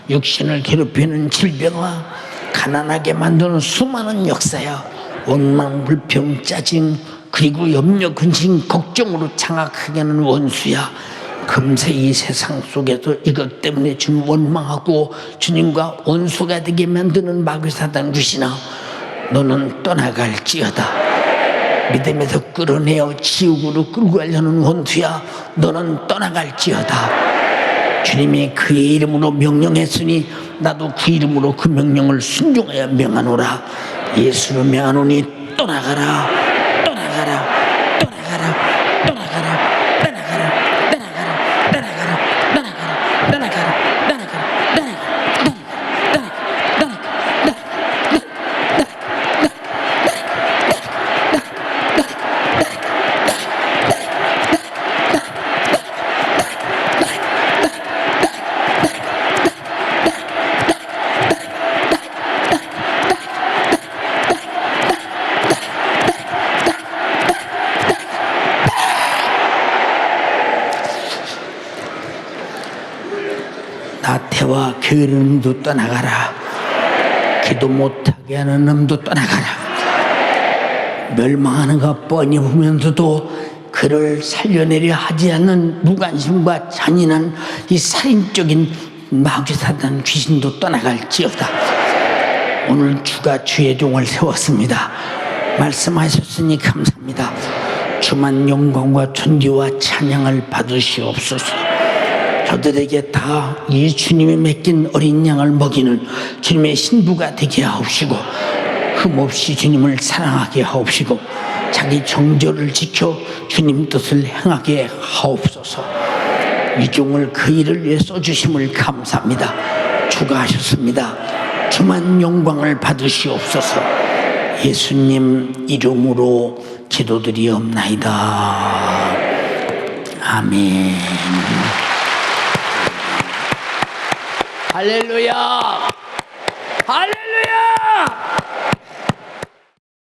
육신을 괴롭히는 질병아, 가난하게 만드는 수많은 역사야, 원망 불평 짜증, 그리고 염려 근심 걱정으로 장악하게 하는 원수야. 금세 이 세상 속에서 이것 때문에 주님 원망하고 주님과 원수가 되게 만드는 마귀 사탄 귀신아, 너는 떠나갈지어다. 믿음에서 끌어내어 지옥으로 끌고 가려는 원수야, 너는 떠나갈지어다. 주님이 그의 이름으로 명령했으니 나도 그 이름으로 그 명령을 순종하여 명하노라. 예수로 명하노니 떠나가라, 떠나가라, 떠나가라, 떠나가라, 떠나가라, 떠나가라, 떠나가라, 떠나가라, 떠나가라, 떠나가라, 나태와 게으른 놈도 떠나가라. 기도 못하게 하는 놈도 떠나가라. 멸망하는 것 뻔히 보면서도 그를 살려내려 하지 않는 무관심과 잔인한 이 살인적인 마귀 사탄 귀신도 떠나갈지어다. 오늘 주가 주의 종을 세웠습니다. 말씀하셨으니 감사합니다. 주만 영광과 존귀와 찬양을 받으시옵소서. 저들에게 다 이 주님이 맡긴 어린 양을 먹이는 주님의 신부가 되게 하옵시고, 흠없이 주님을 사랑하게 하옵시고, 자기 정절을 지켜 주님 뜻을 행하게 하옵소서. 이 종을 그 일을 위해 써주심을 감사합니다. 주가 하셨습니다. 주만 영광을 받으시옵소서. 예수님 이름으로 기도드리옵나이다. 아멘. 할렐루야! 할렐루야!